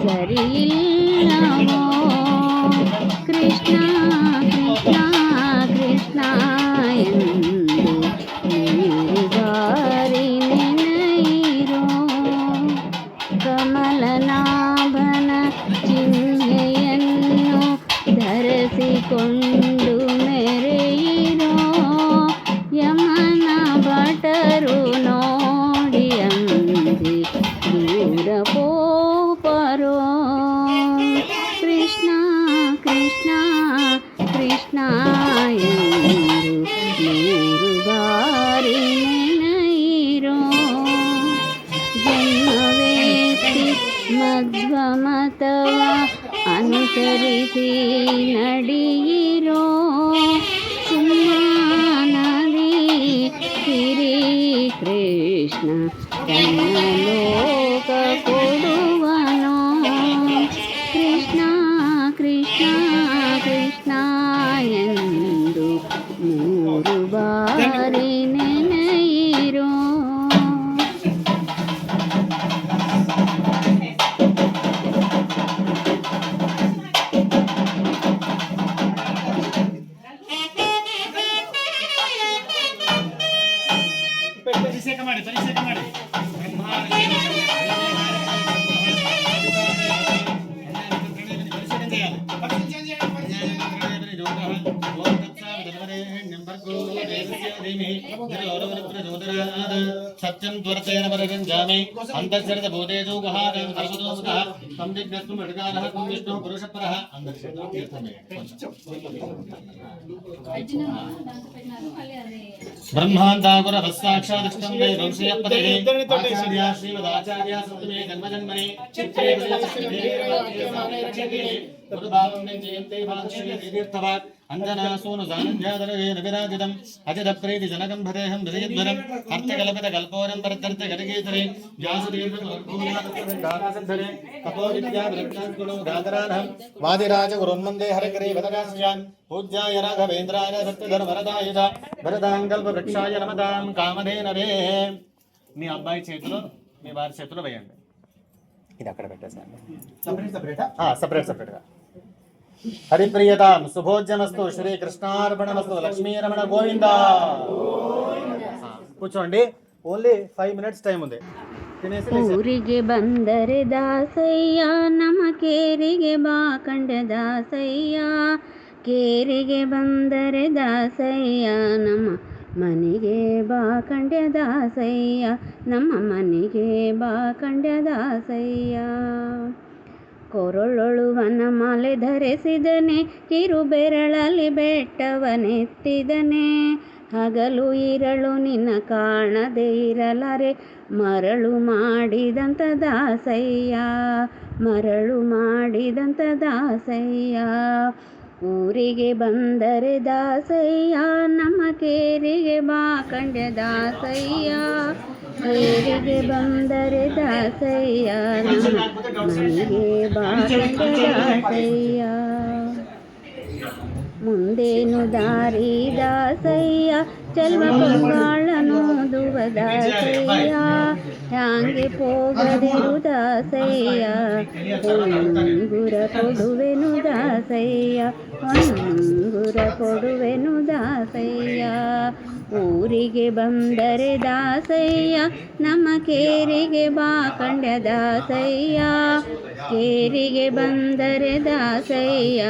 ಸರಿಯಿಲ್ಲವೋ. ಕೃಷ್ಣ ಕೃಷ್ಣ ಕೃಷ್ಣ ಎಂದು ಮೂರು ಬಾರಿ ನೆನೆಯಿರೋ. ಕಮಲನಾಭನ ಚಿಹ್ನೆಯನ್ನು ಧರಿಸಿಕೊಂಡು ಮೆರೆಯಿರೋ. ಯಮನ ಭಟರು ನೋಡಿ ಅಂದಿ ದೂರ ಪೋಪರೋ. ಕೃಷ್ಣ ಕೃಷ್ಣ ಕೃಷ್ಣ ಎಂದು ಮೂರು ಬಾರಿ ಅನುಸರಿಸಿ ನಡೆಯಿರೋ ಸುಮ್ಮನದಿ ಶ್ರೀ ಕೃಷ್ಣ ತನ್ನ ಲೋಕ ಕೊಡುವನೋ ಕೃಷ್ಣ ಕೃಷ್ಣ ಕೃಷ್ಣ ಎಂದು 3 ಬಾರಿ ನೆನೆಯಿರೋ ಪರಿಷೇಕ ಮಾಡಿ ಸತ್ಯಂ ತ್ವರತೆನ ಪರಗಂಜಾಮಿ ಅಂತರ್ಶರದ ಬೋಧೇಜೋ ಗಹಾದೇವ ಸರ್ವತೋಮುಖಃ ಸಂದಿಗ್ಧಸ್ತು ಮೃಗಾಲಃ ವಿಷ್ಣು ಪುರುಷಪರಃ ಅಂತರ್ಶರದ ತೀರ್ಥಮೇ ಬ್ರಹ್ಮಾಂತಾಗುರ ವಸ್ಸಾಕ್ಷಾದಿಷ್ಟಂ ವೈ ವಂಶಯಪದೇ ಆಚಾರ್ಯ ಶ್ರೀಮದಾಚಾರ್ಯ ಸಪ್ತಮೇ ಜನ್ಮಜನ್ಮನೆ ಚಿತ್ರೇ ಗುರುಭಾವಂ ಜಯಂತೆ ಭಾಷ್ಯ ತೀರ್ಥವಾಕ್ ಅಂಜನಾಸೂನು ಸಾನಂಧ್ಯಾದರೇನ ವಿರಾಜಿತಂ ಅಜದ ಪ್ರೀತಿ ಜನಕಂ ಭರೇಹಂ ವಿಜಯಧ್ವರಂ ಅರ್ಥಕಲ್ಪಿತ ಕಲ್ಪೋರಂ ಪರತರ್ಥ ಗರಗೇತರೆ ವ್ಯಾಸತೀರ್ಥಂ ದಾರಾಸಂಧರೆ ತಪೋವಿದ್ಯಾ ವಿರಕ್ತಾಂಕುಳು ಗಾದರಾನಹಂ ವಾದಿರಾಜ ಗುರುನ್ಮಂದೇ ಹರಕರೇ ವದಗಾಸ್ಯಾನ್ పూజ్యాయ రాఘవేంద్రాయ సత్యధర్మరదాయ భరదాంకల్ప వృక్షాయ నమతాం కామధేనవే. మీ అబ్బాయి చేతిలో మీ వారి చేతిలో వేయండి. ఇది అక్కడ పెట్టేసాను సపరేట్గా. హరిప్రియతాం శుభోజ్యమస్తు శ్రీకృష్ణార్పణమస్తు లక్ష్మీరమణ గోవింద. కూర్చోండి. ఓన్లీ 5 minutes టైం ఉంది. ಊರಿಗೆ ಬಂದರೆ ದಾಸಯ್ಯ ನಮ ಕೇರಿಗೆ ಬಾ ಕಂಡ ದಾಸಯ್ಯ ಕೇರಿಗೆ ಬಂದರೆ ದಾಸಯ್ಯ ನಮ್ಮ ಮನೆಗೆ ಬಾ ಕಂಡ ದಾಸಯ್ಯ ನಮ್ಮ ಮನೆಗೆ ಬಾ ಕಂಡ ದಾಸಯ್ಯ ಕೊರಳೊಳು ವನಮಾಲೆ ಧರಿಸಿದನೆ ಕಿರು ಬೆರಳಲ್ಲಿ ಬೆಟ್ಟವನೆತ್ತಿದನೆ ಹಗಲು ಇರಳು ನಿನ್ನ ಕಾಣದೆ ಇರಲಾರೆ ಮರಳು ಮಾಡಿದಂಥ ದಾಸಯ್ಯ ಮರಳು ಮಾಡಿದಂಥ ದಾಸಯ್ಯ ಊರಿಗೆ ಬಂದರೆ ದಾಸಯ್ಯ ನಮ್ಮ ಕೇರಿಗೆ ಬಾ ಕಂಡ ದಾಸಯ್ಯ ಕೇರಿಗೆ ಬಂದರೆ ದಾಸಯ್ಯ ನಮ್ಮ ಮನೆಗೆ ಬಾ ಕಂಡ ದಾಸಯ್ಯ ಮುಂದೇನು ದಾರಿ ದಾಸಯ್ಯ ಚಲ್ವ ಪೊಂಗಾಳನೋದುವ ದಾಸಯ್ಯ ಹ್ಯಾಂಗೆ ಹೋಗದಿರು ದಾಸಯ್ಯ ಹೊಂಗುರ ಕೊಡುವೆನು ದಾಸಯ್ಯ ಹೊಂಗುರ ಕೊಡುವೆನು ದಾಸಯ್ಯ ಊರಿಗೆ ಬಂದರೆ ದಾಸಯ್ಯ ನಮ್ಮ ಕೇರಿಗೆ ಬಾ ಕಂಡ ದಾಸಯ್ಯ ಕೇರಿಗೆ ಬಂದರೆ ದಾಸಯ್ಯ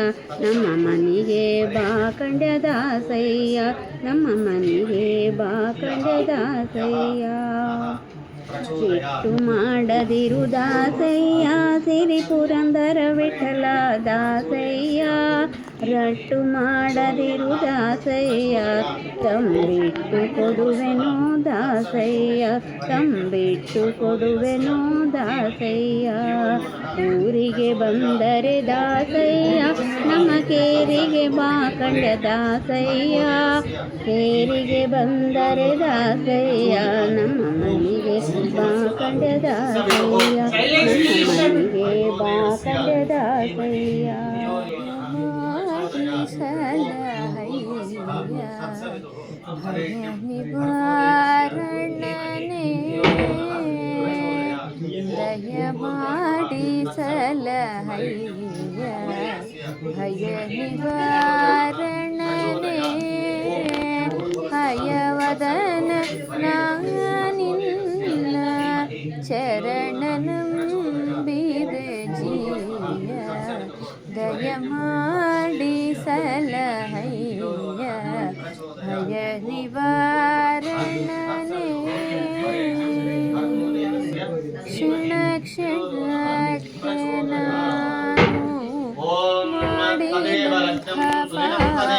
ನಮ್ಮ ಮನೆಗೆ ಬಾ ಕಂಡ ದಾಸಯ್ಯ ನಮ್ಮ ಮನೆಗೆ ಬಾ ಕಂಡ ದಾಸಯ್ಯ ಸಿಟ್ಟು ಮಾಡದಿರು ದಾಸಯ್ಯ ಸಿರಿ ಪುರಂದರ ವಿಠಲ ದಾಸಯ್ಯ ರಟ್ಟು ಮಾಡದಿರು ದಾಸಯ್ಯ ತಂಬಿಟ್ಟು ಕೊಡುವೆನು ದಾಸಯ್ಯ ತಂಬಿಟ್ಟು ಕೊಡುವೆನು ದಾಸಯ್ಯ ಊರಿಗೆ ಬಂದರೆ ದಾಸಯ್ಯ ನಮ್ಮ ಕೇರಿಗೆ ಬಾ ಕಂಡ ದಾಸಯ್ಯ ಕೇರಿಗೆ ಬಂದರೆ ದಾಸಯ್ಯ ನಮ್ಮ ಮನೆಗೆ ಬಾ ಕಂಡ ದಾಸಯ್ಯ ನಮ್ಮ ಮನೆಗೆ ಬಾ ಕಂಡ ದಾಸಯ್ಯ ನಿವಾರಣನೆ ದಯಮಾಡಿ ಸಲಹಯ್ಯ ಭಯ ನಿವಾರಣನೆ ಹಯವದನ ನಾನಿನ್ನ ಚರಣನಂಬಿದ ಜೀಯ ದಯಮಾಡಿ ಸಲಹಯ್ಯ ಭಯ ನಿವಾರಣನೆ ಕ್ಷಣ ಕ್ಷಣಕ್ಕೆ ನಾನು ಮಾಡಿದಂಥ ಪಾಪಗಳ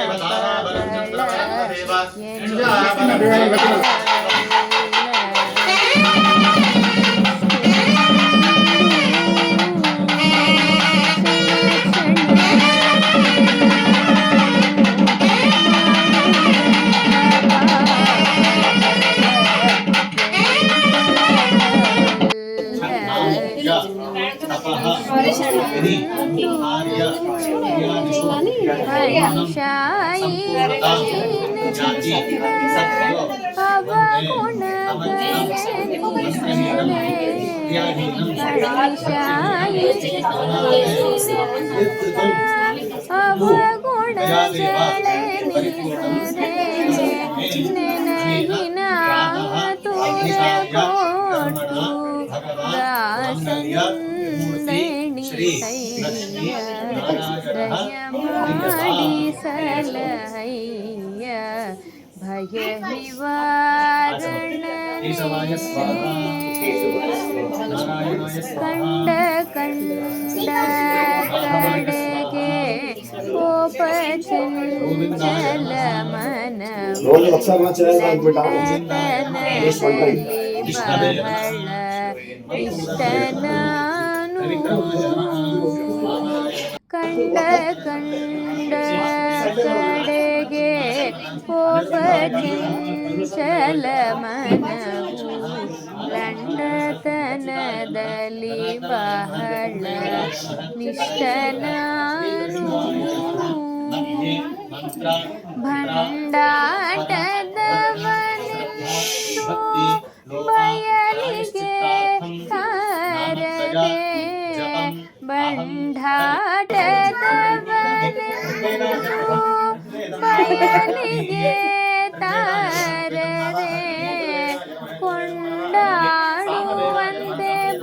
ಭಯ ನಿವಾರಣೆ ಕಂಡ ಕಂಡ ಕಡೆಗೆ ಕೋಪ ಚಂಚಲ ಮನವು ಬಹಳ ಇಷ್ಟ ನಾನು ಕಂಡ ಕಂಡ ಕಡೆಗೆ ಕೋಪ ಚಂಚಲ ಮನವು ಲಂಡತನದಲ್ಲಿ ಬಹಳ ನಿಷ್ಠ ನಾನು ಭಂಡಾಟದವನೆಂದು ಬಯಲಿಗೆ ತಾರದೆ ಬಂಡಾಟದವನೆಂದು ಬಯಲಿಗೆ ತಾರದೆ ಕೊಂಡಾಡುವಂತೆ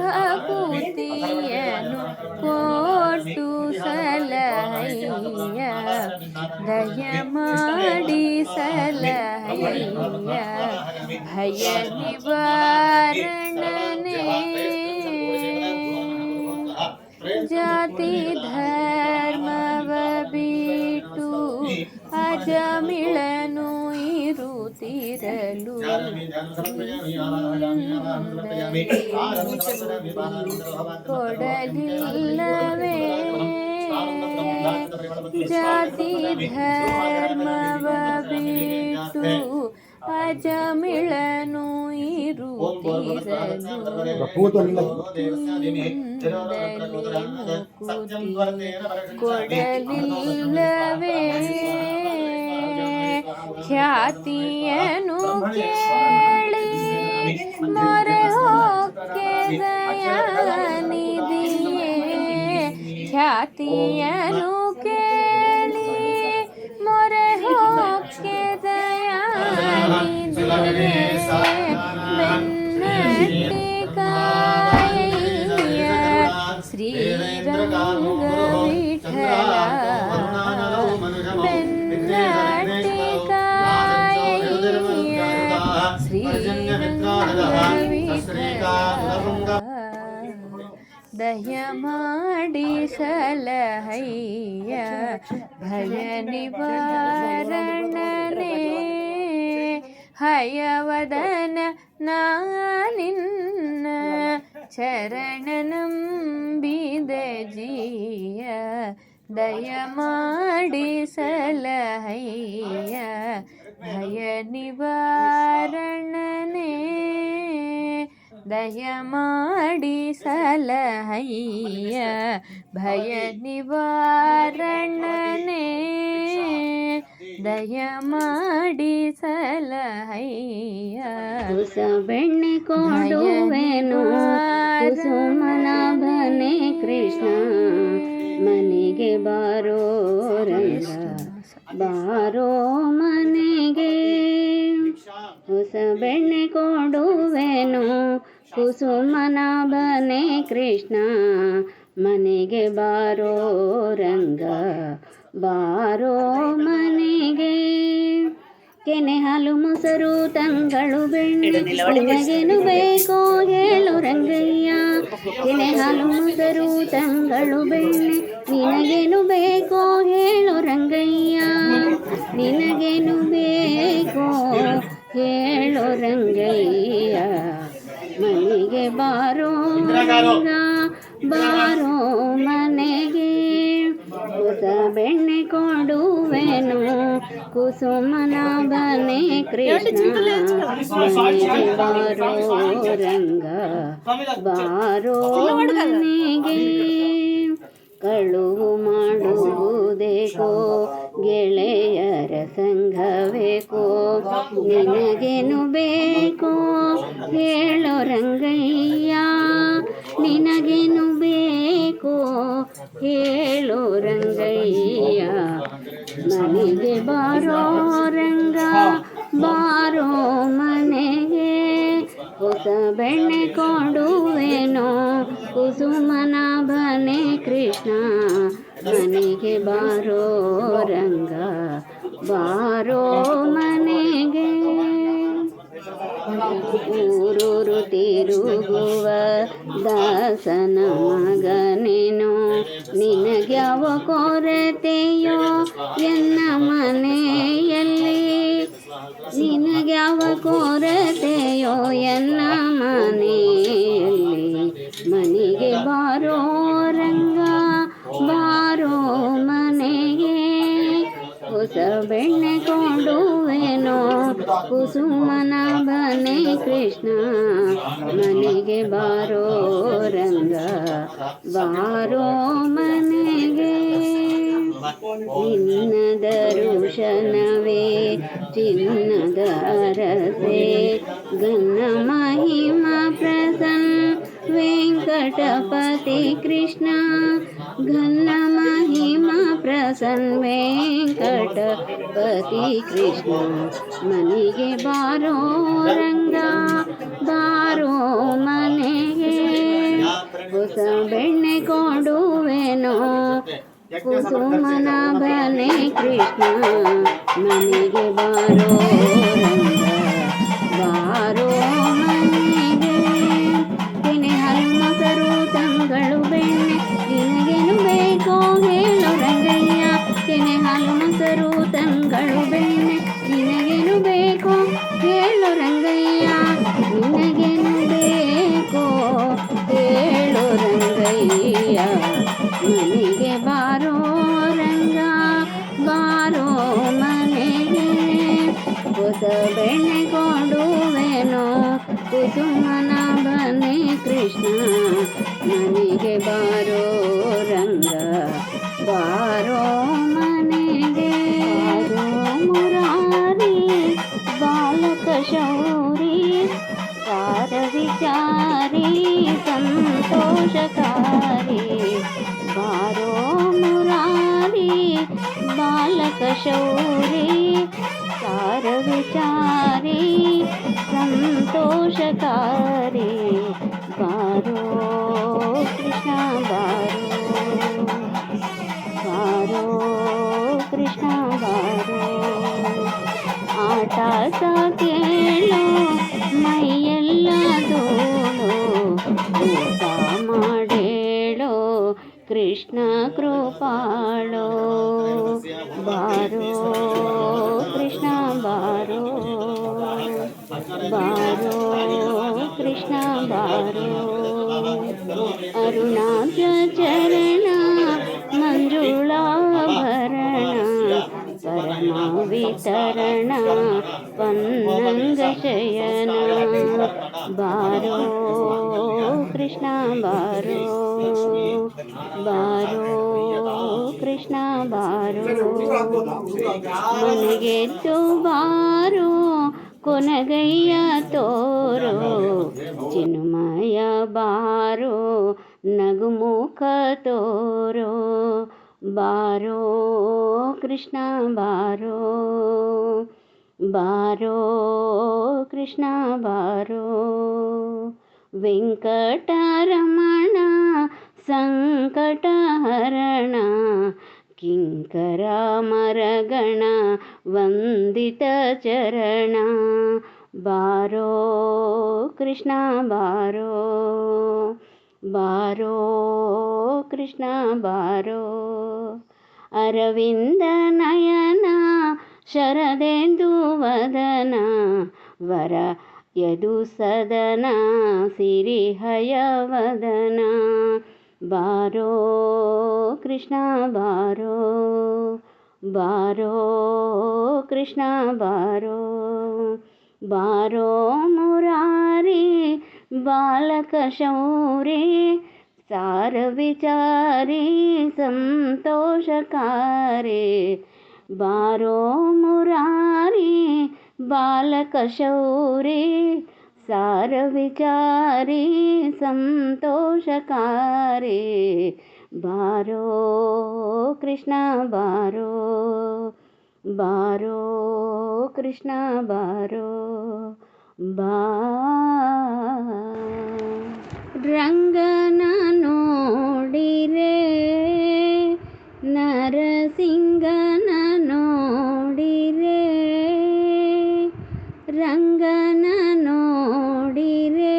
ಭಕುತಿಯನು ಕೊಟ್ಟು ಸಲಹಯ್ಯ ದಯ ಮಾಡಿ ಸಲಹಯ್ಯ ಭಯ ನಿವಾರಣನೆ ಜಾತಿ ಧರ್ಮವ ಬಿಟ್ಟು ಅಜಮಿಳನು ಇರುತ್ತಿರಲು ಕೊಡಲಿಲ್ಲವೇ ಜಾತಿ ಧರ್ಮವ ಬಿಟ್ಟು ಅಜಮಿಳನು ಇರುತ್ತಿರಲು ಕೊಡಲಿಲ್ಲವೇ ಖ್ಯಾತಿಯನು ಕೇಳಿ ಮೊರೆ ಹೊಕ್ಕೆ ದಯಾನಿಧಿಯೇ ಖ್ಯಾತಿಯನು ಕೇಳಿ ಮೊರೆ ಹೊಕ್ಕೆ ದಯಾನಿಧಿಯೇ ಬೆನ್ನಟ್ಟಿ ಕಾಯಯ್ಯ ಶ್ರೀರಂಗ ವಿಠಲ ಬೆನ್ನಟ್ಟಿ ಕಾಯಯ್ಯ ಶ್ರೀರಂಗ ವಿಠಲ ದಯ ಮಾಡಿ ಸಲಹಯ್ಯ ಭಯ ನಿವಾರಣನೆ ಹಯವದನ ನಾನಿನ್ನ ಚರಣ ನಂಬಿದ ಜೀಯ ದಯ ಮಾಡಿ ಸಲಹಯ್ಯ ಭಯ ನಿವಾರಣನೆ ದಯ ಮಾಡಿ ಸಲಹಯ್ಯ ಭಯ ನಿವಾರಣನೆ ದಯ ಮಾಡಿ ಸಲಹಯ್ಯ ಹೊಸ ಬೆಣ್ಣೆ ಕೊಡುವೆನು ಕುಸುಮನಾಭನೆ ಕೃಷ್ಣ ಮನೆಗೆ ಬಾರೋ ರಂಗ ಬಾರೋ ಮನೆಗೆ ಹೊಸ ಬೆಣ್ಣೆ ಕೊಡುವೆನು ಕುಸುಮನಾಭನೆ ಕೃಷ್ಣ ಮನೆಗೆ ಬಾರೋ ರಂಗ ಬಾರೋ ಮನೆಗೆ ಕೆನೆ ಹಾಲು ಮೊಸರು ತಂಗಳು ಬೆಣ್ಣೆ ನಿನಗೇನು ಬೇಕೋ ಹೇಳು ರಂಗಯ್ಯ ಕೆನೆ ಹಾಲು ಮೊಸರು ತಂಗಳು ಬೆಣ್ಣೆ ನಿನಗೇನು ಬೇಕೋ ಹೇಳು ರಂಗಯ್ಯ ನಿನಗೇನು ಬೇಕೋ ಹೇಳು ರಂಗಯ್ಯ ಮನೆಗೆ ಬಾರೋ ರಂಗ ಬಾರೋ ಮನೆಗೆ ಹೊಸ ಬೆಣ್ಣೆ ಕೊಡುವೆನು ಕುಸುಮನಾಭನೆ ಕೃಷ್ಣ ಮನೆಗೆ ಬಾರೋ ರಂಗ ಬಾರೋ ಮನೆಗೆ ಕಳುವು ಮಾಡುವುದೇಕೋ ಗೆಳೆಯರ ಸಂಘವೇಕೋ ನಿನಗೇನು ಬೇಕೋ ಹೇಳೋ ರಂಗಯ್ಯ ನಿನಗೇನು ಬೇಕೋ ಹೇಳೋ ರಂಗಯ್ಯ ಮನೆಗೆ ಬಾರೋ ರಂಗ ಬಾರೋ ಮನೆಗೆ ಹೊಸ ಬೆಣ್ಣೆ ಕೊಡುವೆನೋ ಕುಸುಮನ ಬನೆ ಕೃಷ್ಣ ಮನೆಗೆ ಬಾರೋ ರಂಗ ಬಾರೋ ಮನೆಗೆ ಊರೂರು ತಿರುಗುವ ದಾಸನ ಮಗನೇನೋ ನಿನಗ್ಯಾವ ಕೊರತೆಯೋ ಎನ್ನ ಮನೆಯಲ್ಲಿ ನಿನಗ್ಯಾವ ಕೊರತೆಯೋ ಎನ್ನ ಮನೆಯಲ್ಲಿ ಮನೆಗೆ ಬಾರೋ ರಂಗ ಬಾರೋ ಮನೆಗೆ ಹೊಸ ಬೆಣ್ಣೆ ಕೊಡುವೆನೋ ಕುಸುಮನ ಬನೆ ಕೃಷ್ಣ ಮನೆಗೆ ಬಾರೋ ರಂಗ ಬಾರೋ ಮನೆಗೆ ನಿನ್ನ ದರುಶನವೇ ಚಿನ್ನದ ಅರಸೆ ಗನ್ನ ಮಹಿಮ ಪ್ರಸನ್ನ ವೆಂಕಟಪತಿ ಕೃಷ್ಣ ಘನ್ನ ಮಹಿಮ ಪ್ರಸನ್ನ ವೆಂಕಟಪತಿ ಕೃಷ್ಣ ಮನೆಗೆ ಬಾರೋ ರಂಗ ಬಾರೋ ಮನೆಗೆ ಹೊಸ ಬೆಣ್ಣೆ ಕೊಡುವೆನೋ ಕುಸುಮನ ಬನೆ ಕೃಷ್ಣ ಮನೆಗೆ ಬಾರೋ ರಂಗ ಬಾರೋ ಮನೆಗೆ ತಿನೆ ಹಾಲು ಮೊಸರು ತಂಗಳು ಬೆಣ್ಣೆ ನಿನಗೇನು ಬೇಕೋ ಹೇಳೋ ರಂಗಯ್ಯ ತಿನೆ ಹಾಲು ಮೊಸರು ತಂಗಳು ಬೆಣ್ಣೆ ನಿನಗೇನು ಬೇಕೋ ಹೇಳೋ ರಂಗಯ್ಯ ನಿನಗೇನು ಬೇಕೋ ಹೇಳೋ ರಂಗಯ್ಯ ಮನೆಗೆ ಬಾರೋ ರಂಗ ಬಾರೋ ಮನೆಗೆ ಹೊಸ ಬೆಣ್ಣೆ ಕೊಡುವೆನೋ ಕುಸುಮನ ಬನೆ ಕೃಷ್ಣ ಮನೆಗೆ ಬಾರೋ ರಂಗ ಬಾರೋ ಮನೆಗೆ ಬಾರೋ ಮುರಾರಿ ಬಾಲಕ ಶೌರಿ ಕಾರ ವಿಚಾರಿ ಸಂತೋಷಕಾರಿ ಬಾರೋ ಮುರಾರಿ ಬಾಲಕ ಶೌರಿ ಕಾರ ವಿಚಾರಿ ಸಂತೋಷಕಾರಿ ಬಾರೋ ಕೃಷ್ಣ ಬಾರೋ ಬಾರೋ ಕೃಷ್ಣ ಬಾರೋ ಆಟ ಕೇಳೋ ಮೈಯೆಲ್ಲ ಧೂಳು ಊಟ ಮಾಡೇಳೋ ಕೃಷ್ಣ ಕೃಪಾಳೋ ಬಾರೋ ಕೃಷ್ಣ ಬಾರೋ ಬಾರೋ ಕೃಷ್ಣ ಬಾರೋ ಅರುಣಾಚ ಚರಣ ಮಂಜುಳಾಭರಣ ಪರಮ ವಿತರಣ ಪನ್ನಂಗ ಶಯನ ಬಾರೋ ಕೃಷ್ಣ ಬಾರೋ ಬಾರೋ ಕೃಷ್ಣ ಬಾರೋ ಮನೆಗೆದ್ದು ಬಾರೋ ಕೊನಗಯ್ಯ ತೋರೋ ಚಿನ್ಮಯ ಬಾರೋ ನಗುಮುಖ ತೋರೋ ಬಾರೋ ಕೃಷ್ಣ ಬಾರೋ ಬಾರೋ ಕೃಷ್ಣ ಬಾರೋ ವೆಂಕಟರಮಣ ಸಂಕಟಹರಣ ಕಿಂಕರ ಮರಗಣ ವಂದಿತ ಚರಣ ಬಾರೋ ಕೃಷ್ಣ ಬಾರೋ ಬಾರೋ ಕೃಷ್ಣ ಬಾರೋ ಅರವಿಂದ ನಯನ ಶರದೆಂದು ವದನ ವರ ಯದು ಸದನ ಸಿರಿಹಯ ವದನ ಬಾರೋ ಕೃಷ್ಣ ಬಾರೋ ಬಾರೋ ಕೃಷ್ಣ ಬಾರೋ ಬಾರೋ ಮುರಾರಿ ಬಾಲಕ ಶೌರಿ सार विचारी संतोषकारे बारो मुरारी बालक शौरी सार विचारी संतोषकारे बारो कृष्ण बारो बारो कृष्ण बारो ರಂಗನ ನೋಡಿರೆ ನರಸಿಂಗನ ನೋಡಿರೆ ರಂಗನ ನೋಡಿರೆ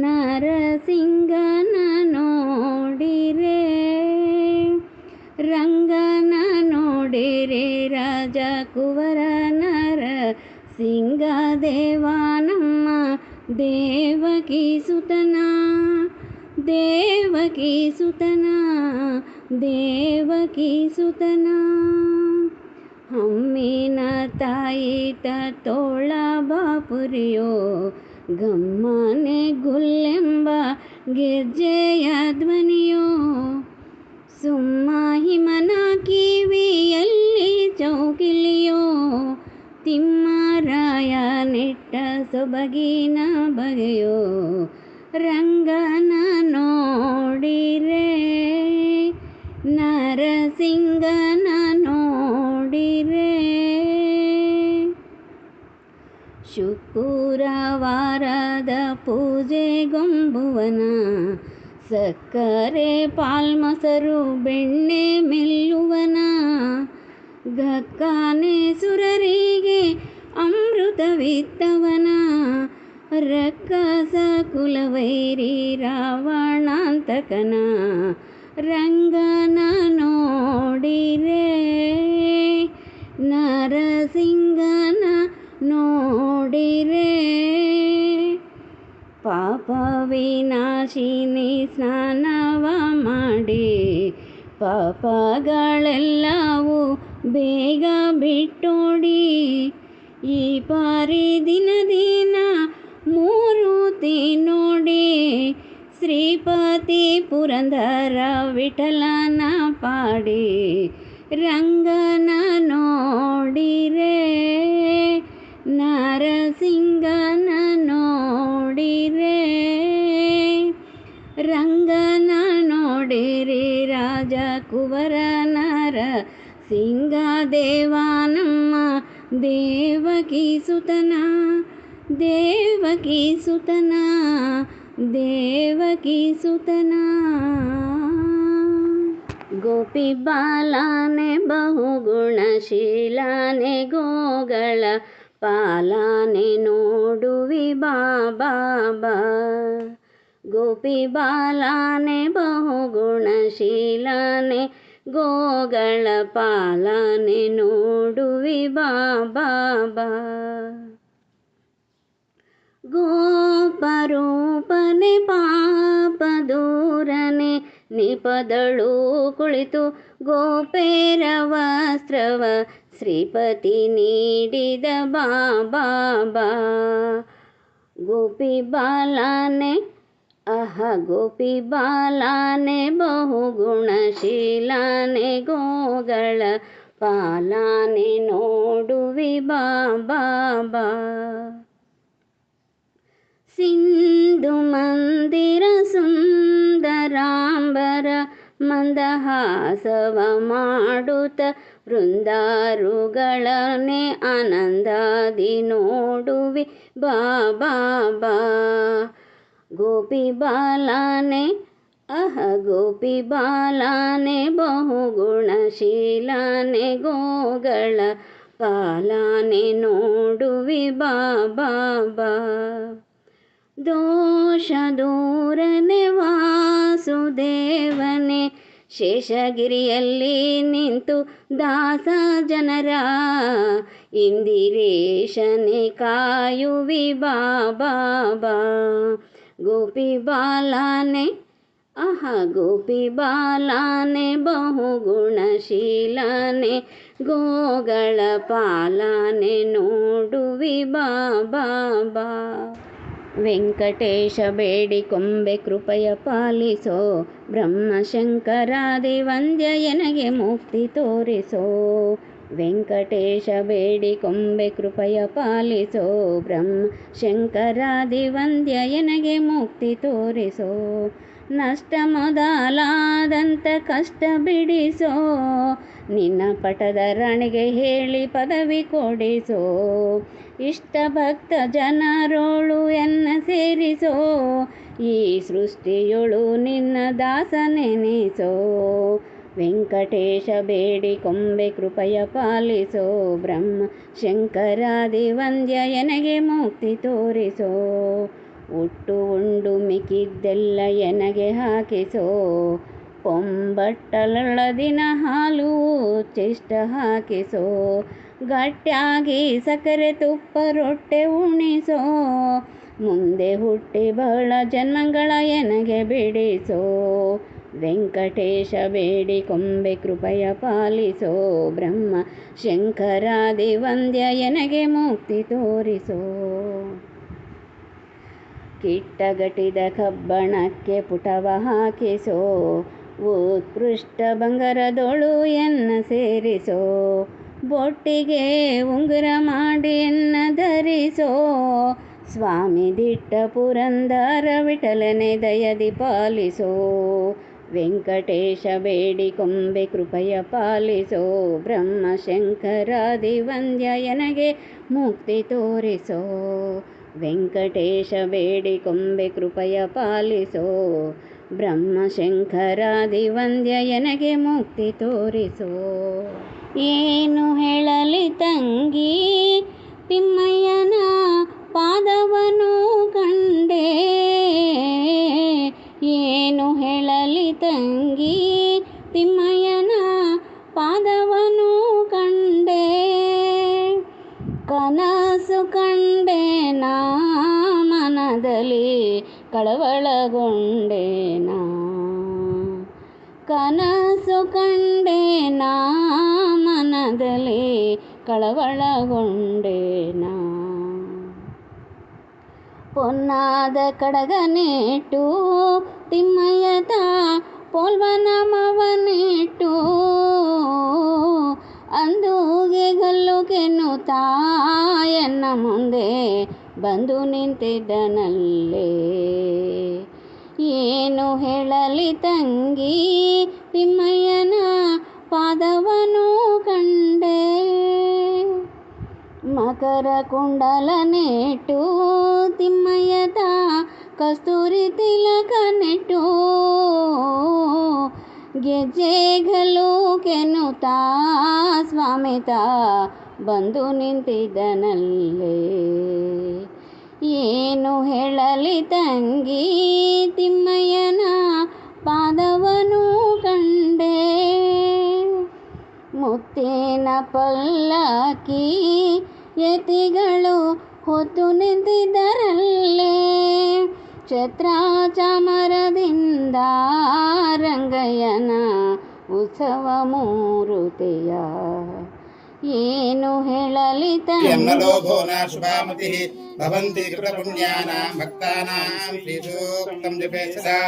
ನರಸಿಂಗನ ನೋಡಿರೆ ರಂಗನ ನೋಡಿರೆ ರಾಜ ಕುವರ ನರ ಸಿಂಗ ದೇವಾನಮ್ಮ ದೇವಕಿ ಸುತನ ದೇವಕಿ ಸುತನ ದೇವಕಿ ಸುತನ ಅಮ್ಮಿನ ತಾಯಿ ತೋಳ ಬಾಪುರಿಯೋ ಗಮ್ಮನೆ ಗುಲ್ಲೆಂಬ ಗೆಜ್ಜೆಯ ಧ್ವನಿಯೋ ಸುಮ್ಮ ಹಿಮನ ಕಿವಿಯಲ್ಲಿ ಚೌಕಿಲಿಯೋ ತಿಮ್ಮರಾಯ ನೆಟ್ಟ ಸೊಬಗಿನ ಬಗೆಯೋ ರಂಗನ ನೋಡಿರೆ ನರಸಿಂಗನ ನೋಡಿರೆ ಶುಕ್ರವಾರದ ಪೂಜೆಗೊಂಬುವನ ಸಕ್ಕರೆ ಪಾಲ್ಮಸರು ಬೆಣ್ಣೆ ಮೆಲ್ಲುವನ ಗಕ್ಕಾನೆ ಸುರರಿಗೆ ಅಮೃತವಿತ್ತವನ ರಕ್ಕಸ ಕುಲವೈರಿ ರಾವಣಾಂತಕನ ರಂಗನ ನೋಡಿರೆ ನರಸಿಂಗನ ನೋಡಿರೆ ಪಾಪ ವಿನಾಶಿನಿ ಸ್ನಾನವ ಮಾಡಿ ಪಾಪಗಳೆಲ್ಲವೂ ಬೇಗ ಬಿಟ್ಟೋಡಿ ಈ ಪಾರಿ ದಿನ ದಿನ ಮೂರುತಿ ನೋಡಿ ಶ್ರೀಪತಿ ಪುರಂದರ ವಿಠಲನ ಪಾಡಿ ರಂಗನ ನೋಡಿರೆ ನರಸಿಂಗನ ನೋಡಿರೆ ರಂಗನ ನೋಡಿರಿ ರಾಜ ಕುವರ ನರ ಸಿಂಗ ದೇವಾನಮ್ಮ ದೇವಕಿ ಸುತನ ದೇವಕಿ ಸುತನ ದೇವಕಿ ಸುತನ ಗೋಪಿ ಬಾಲಾನೆ ಬಹುಗುಣಶೀಲಾನೆ ಗೋಗಳ ಪಾಲಾನೆ ನೋಡುವಿ ಬಾಬಾ ಗೋಪಿ ಬಾಲಾನೆ ಬಹುಗುಣಶೀಲಾನೆ ಗೋಗಳ ಪಾಲನೆ ನೋಡುವಿ ಬಾಬಾ ಗೋಪರೂಪನೆ ಪಾಪ ದೂರನೆ ನಿಪದಳು ಕುಳಿತು ಗೋಪೇರ ವಸ್ತ್ರವ ಶ್ರೀಪತಿ ನೀಡಿದ ಬಾಬಾ ಗೋಪಿ ಬಾಲಾನೆ ಗೋಪಿ ಬಾಲಾನೆ ಬಹುಗುಣಶೀಲಾನೆ ಗೋಗಳ ಪಾಲಾನೆ ನೋಡುವಿ ಬಾಬಾ ಸಿಂಧು ಮಂದಿರ ಸುಂದರಾಂಬರ ಮಂದಹಾಸವ ಮಾಡುತ್ತ ವೃಂದಾರುಗಳನೆ ಆನಂದಾದಿ ನೋಡುವಿ ಬಾಬಾ ಗೋಪಿ ಬಾಲಾನೆ ಗೋಪಿ ಬಾಲಾನೆ ಬಹುಗುಣಶೀಲಾನೆ ಗೋಗಳ ಪಾಲಾನೆ ನೋಡುವಿ ಬಾಬಾ ದೋಷ ದೂರನೆ ವಾಸುದೇವನೆ ಶೇಷಗಿರಿಯಲ್ಲಿ ನಿಂತು ದಾಸ ಜನರ ಇಂದಿರೇಶನೆ ಕಾಯುವಿ ಬಾಬಾ ಗೋಪಿ ಬಾಲಾನೆ ಗೋಪಿ ಬಾಲಾನೆ ಬಹುಗುಣಶೀಲಾನೆ ಗೋಗಳ ಪಾಲಾನೆ ನೋಡುವಿ ಬಾಬಾ ವೆಂಕಟೇಶ ಬೇಡಿಕೊಂಬೆ ಕೃಪೆಯ ಪಾಲಿಸೋ, ಬ್ರಹ್ಮಶಂಕರಾದಿ ವಂದ್ಯ ಎನಗೆ ಮುಕ್ತಿ ತೋರಿಸೋ. ವೆಂಕಟೇಶ ಬೇಡಿಕೊಂಬೆ ಕೃಪೆಯ ಪಾಲಿಸೋ, ಬ್ರಹ್ಮಶಂಕರಾದಿ ವಂದ್ಯ ಎನಗೆ ಮುಕ್ತಿ ತೋರಿಸೋ. ನಷ್ಟ ಮೊದಲಾದಂಥ ಕಷ್ಟ ಬಿಡಿಸೋ, ನಿನ್ನ ಪಟದ ರಾಣಿಗೆ ಹೇಳಿ ಪದವಿ ಕೊಡಿಸೋ. ಇಷ್ಟ ಭಕ್ತ ಜನರೋಳು ಎನ್ನ ಸೇರಿಸೋ, ಈ ಸೃಷ್ಟಿಯೊಳು ನಿನ್ನ ದಾಸನೆನಿಸೋ. ವೆಂಕಟೇಶ ಬೇಡಿಕೊಂಬೆ ಕೃಪೆಯ ಪಾಲಿಸೋ, ಬ್ರಹ್ಮ ಶಂಕರಾದಿ ವಂದ್ಯ ಎನಗೆ ಮುಕ್ತಿ ತೋರಿಸೋ. ಉಟ್ಟು ಉಂಡು ಮಿಕ್ಕಿದ್ದೆಲ್ಲ ಎನಗೆ ಹಾಕಿಸೋ, ಪೊಂಬಟ್ಟಲೊಳದಿನ ಹಾಲು ಉಚ್ಚಿಷ್ಟ ಹಾಕಿಸೋ. ಗಟ್ಟಿಯಾಗಿ ಸಕ್ಕರೆ ತುಪ್ಪ ರೊಟ್ಟೆ ಉಣಿಸೋ, ಮುಂದೆ ಹುಟ್ಟಿ ಬಹಳ ಜನ್ಮಗಳ ಎನಗೆ ಬಿಡಿಸೋ. ವೆಂಕಟೇಶ ಬೇಡಿಕೊಂಬೆ ಕೃಪೆಯ ಪಾಲಿಸೋ, ಬ್ರಹ್ಮ ಶಂಕರಾದಿ ವಂದ್ಯ ಎನಗೆ ಮುಕ್ತಿ ತೋರಿಸೋ. ಕಿಟ್ಟಗಟ್ಟಿದ ಕಬ್ಬಣಕ್ಕೆ ಪುಟವ ಹಾಕಿಸೋ, ಉತ್ಕೃಷ್ಟ ಬಂಗಾರದೊಳು ಎನ್ನ ಸೇರಿಸೋ. ಬೊಟ್ಟಿಗೆ ಉಂಗುರ ಮಾಡಿ ಎನ್ನ ಧರಿಸೋ, ಸ್ವಾಮಿ ದಿಟ್ಟ ಪುರಂದರ ವಿಠಲನೆ ದಯದಿ ಪಾಲಿಸೋ. ವೆಂಕಟೇಶ ಬೇಡಿಕೊಂಬೆ ಕೃಪೆಯ ಪಾಲಿಸೋ, ಬ್ರಹ್ಮ ಶಂಕರಾದಿ ವಂದ್ಯ ಎನಗೆ ಮುಕ್ತಿ ತೋರಿಸೋ. ವೆಂಕಟೇಶ ಬೇಡಿಕೊಂಬೆ ಕೃಪೆಯ ಪಾಲಿಸೋ, ಬ್ರಹ್ಮ ಶಂಕರಾದಿ ವಂದ್ಯ ಎನಗೆ ಮುಕ್ತಿ ತೋರಿಸೋ. ಏನು ಹೇಳಲಿ ತಂಗಿ ತಿಮ್ಮಯ್ಯನ ಪಾದವನು ಕಂಡೆ, ಏನು ಹೇಳಲಿ ತಂಗಿ ತಿಮ್ಮಯ್ಯನ ಪಾದವನು ಕಂಡೆ. ಕನಸು ಕಂಡೆ ನಾ ಮನದಲ್ಲಿ ಕಳವಳಗೊಂಡೆ ನಾ, ಕನಸು ಕಂಡೆ ನಾ ಮನದಲ್ಲಿ ಕಳವಳಗೊಂಡೆ ನಾ. ಪೊನ್ನಾದ ಕಡಗನಿಟ್ಟು ತಿಮ್ಮಯ್ಯತ ಪೋಲ್ವನಮವನಿಟ್ಟು, ಅಂದುಗೆ ಗಲ್ಲು ಕೆನ್ನುತ್ತಾ ಎನ್ನ ಮುಂದೆ ಬಂದು ನಿಂತಿದ್ದನಲ್ಲೇ. ಏನು ಹೇಳಲಿ ತಂಗಿ ತಿಮ್ಮಯ್ಯನ ಪಾದವನು ಕಂಡೆ. ಮಕರ ಕುಂಡಲನಿಟ್ಟು ತಿಮ್ಮಯ್ಯತ ಕಸ್ತೂರಿ ತಿಲಕ ನೆಟ್ಟು, ಗೆಜ್ಜೆಗಲ್ಲು ಕೆನ್ನುತ್ತಾ ಸ್ವಾಮಿತ ಬಂದು ನಿಂತಿದ್ದನಲ್ಲೇ. ಏನು ಹೇಳಲಿ ತಂಗಿ ತಿಮ್ಮಯ್ಯನ ಪಾದವನು ಕಂಡೆ. ಮುತ್ತಿನ ಪಲ್ಲಕ್ಕಿ ಯತಿಗಳು ಹೊತ್ತು ನಿಂತಿದ್ದರಲ್ಲೇ, ಛತ್ರ ಚಾಮರದಿಂದ ರಂಗಯ್ಯನ ಉತ್ಸವ ಮೂರುತಿಯ. ಏನು ಹೇಳಲಿ ಯನ್ನಲೋಭೋ ನ ಶುಭಾಮತಿಃ ಭವಂತಿ ಕೃತಪುಣ್ಯಾನಾಂ ಭಕ್ತಾನಾಂ ಶ್ರೀಸೂಕ್ತಂ ಜಪೇ ಸದಾ.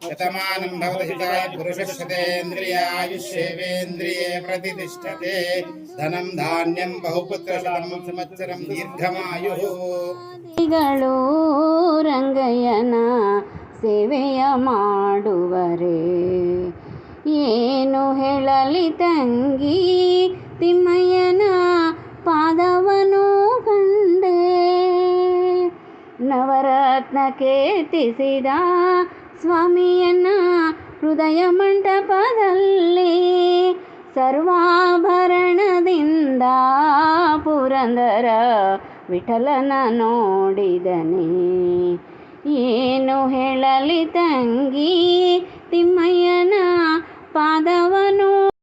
ಶತಮಾನಂ ಭವತಿ ಹಿತಾಯ ಪುರುಷಶತೇಂದ್ರಿಯಾಯುಷ್ಯೇವೇಂದ್ರಿಯೇ ಪ್ರತಿಷ್ಠತೆ. ಧನಂ ಧಾನ್ಯಂ ಬಹುಪುತ್ರಶತಂ ಸಂವತ್ಸರಂ ದೀರ್ಘಮಾಯುಃ. ರಂಗಯ್ಯನ ಸೇವೆಯ ಮಾಡುವರೆ. ಏನು ಹೇಳಲಿ ತಂಗಿ ತಿಮ್ಮಯ್ಯನ ಪಾದವನು ಕಂಡೆ. ನವರತ್ನ ಕೇತಿಸಿದ ಸ್ವಾಮಿಯನ್ನ ಹೃದಯ ಮಂಟಪದಲ್ಲಿ, ಸರ್ವಾಭರಣದಿಂದ ಪುರಂದರ ವಿಠಲನ ನೋಡಿದನೆ. ಏನು ಹೇಳಲಿ ತಂಗಿ ತಿಮ್ಮಯ್ಯನ ಪಾದವನು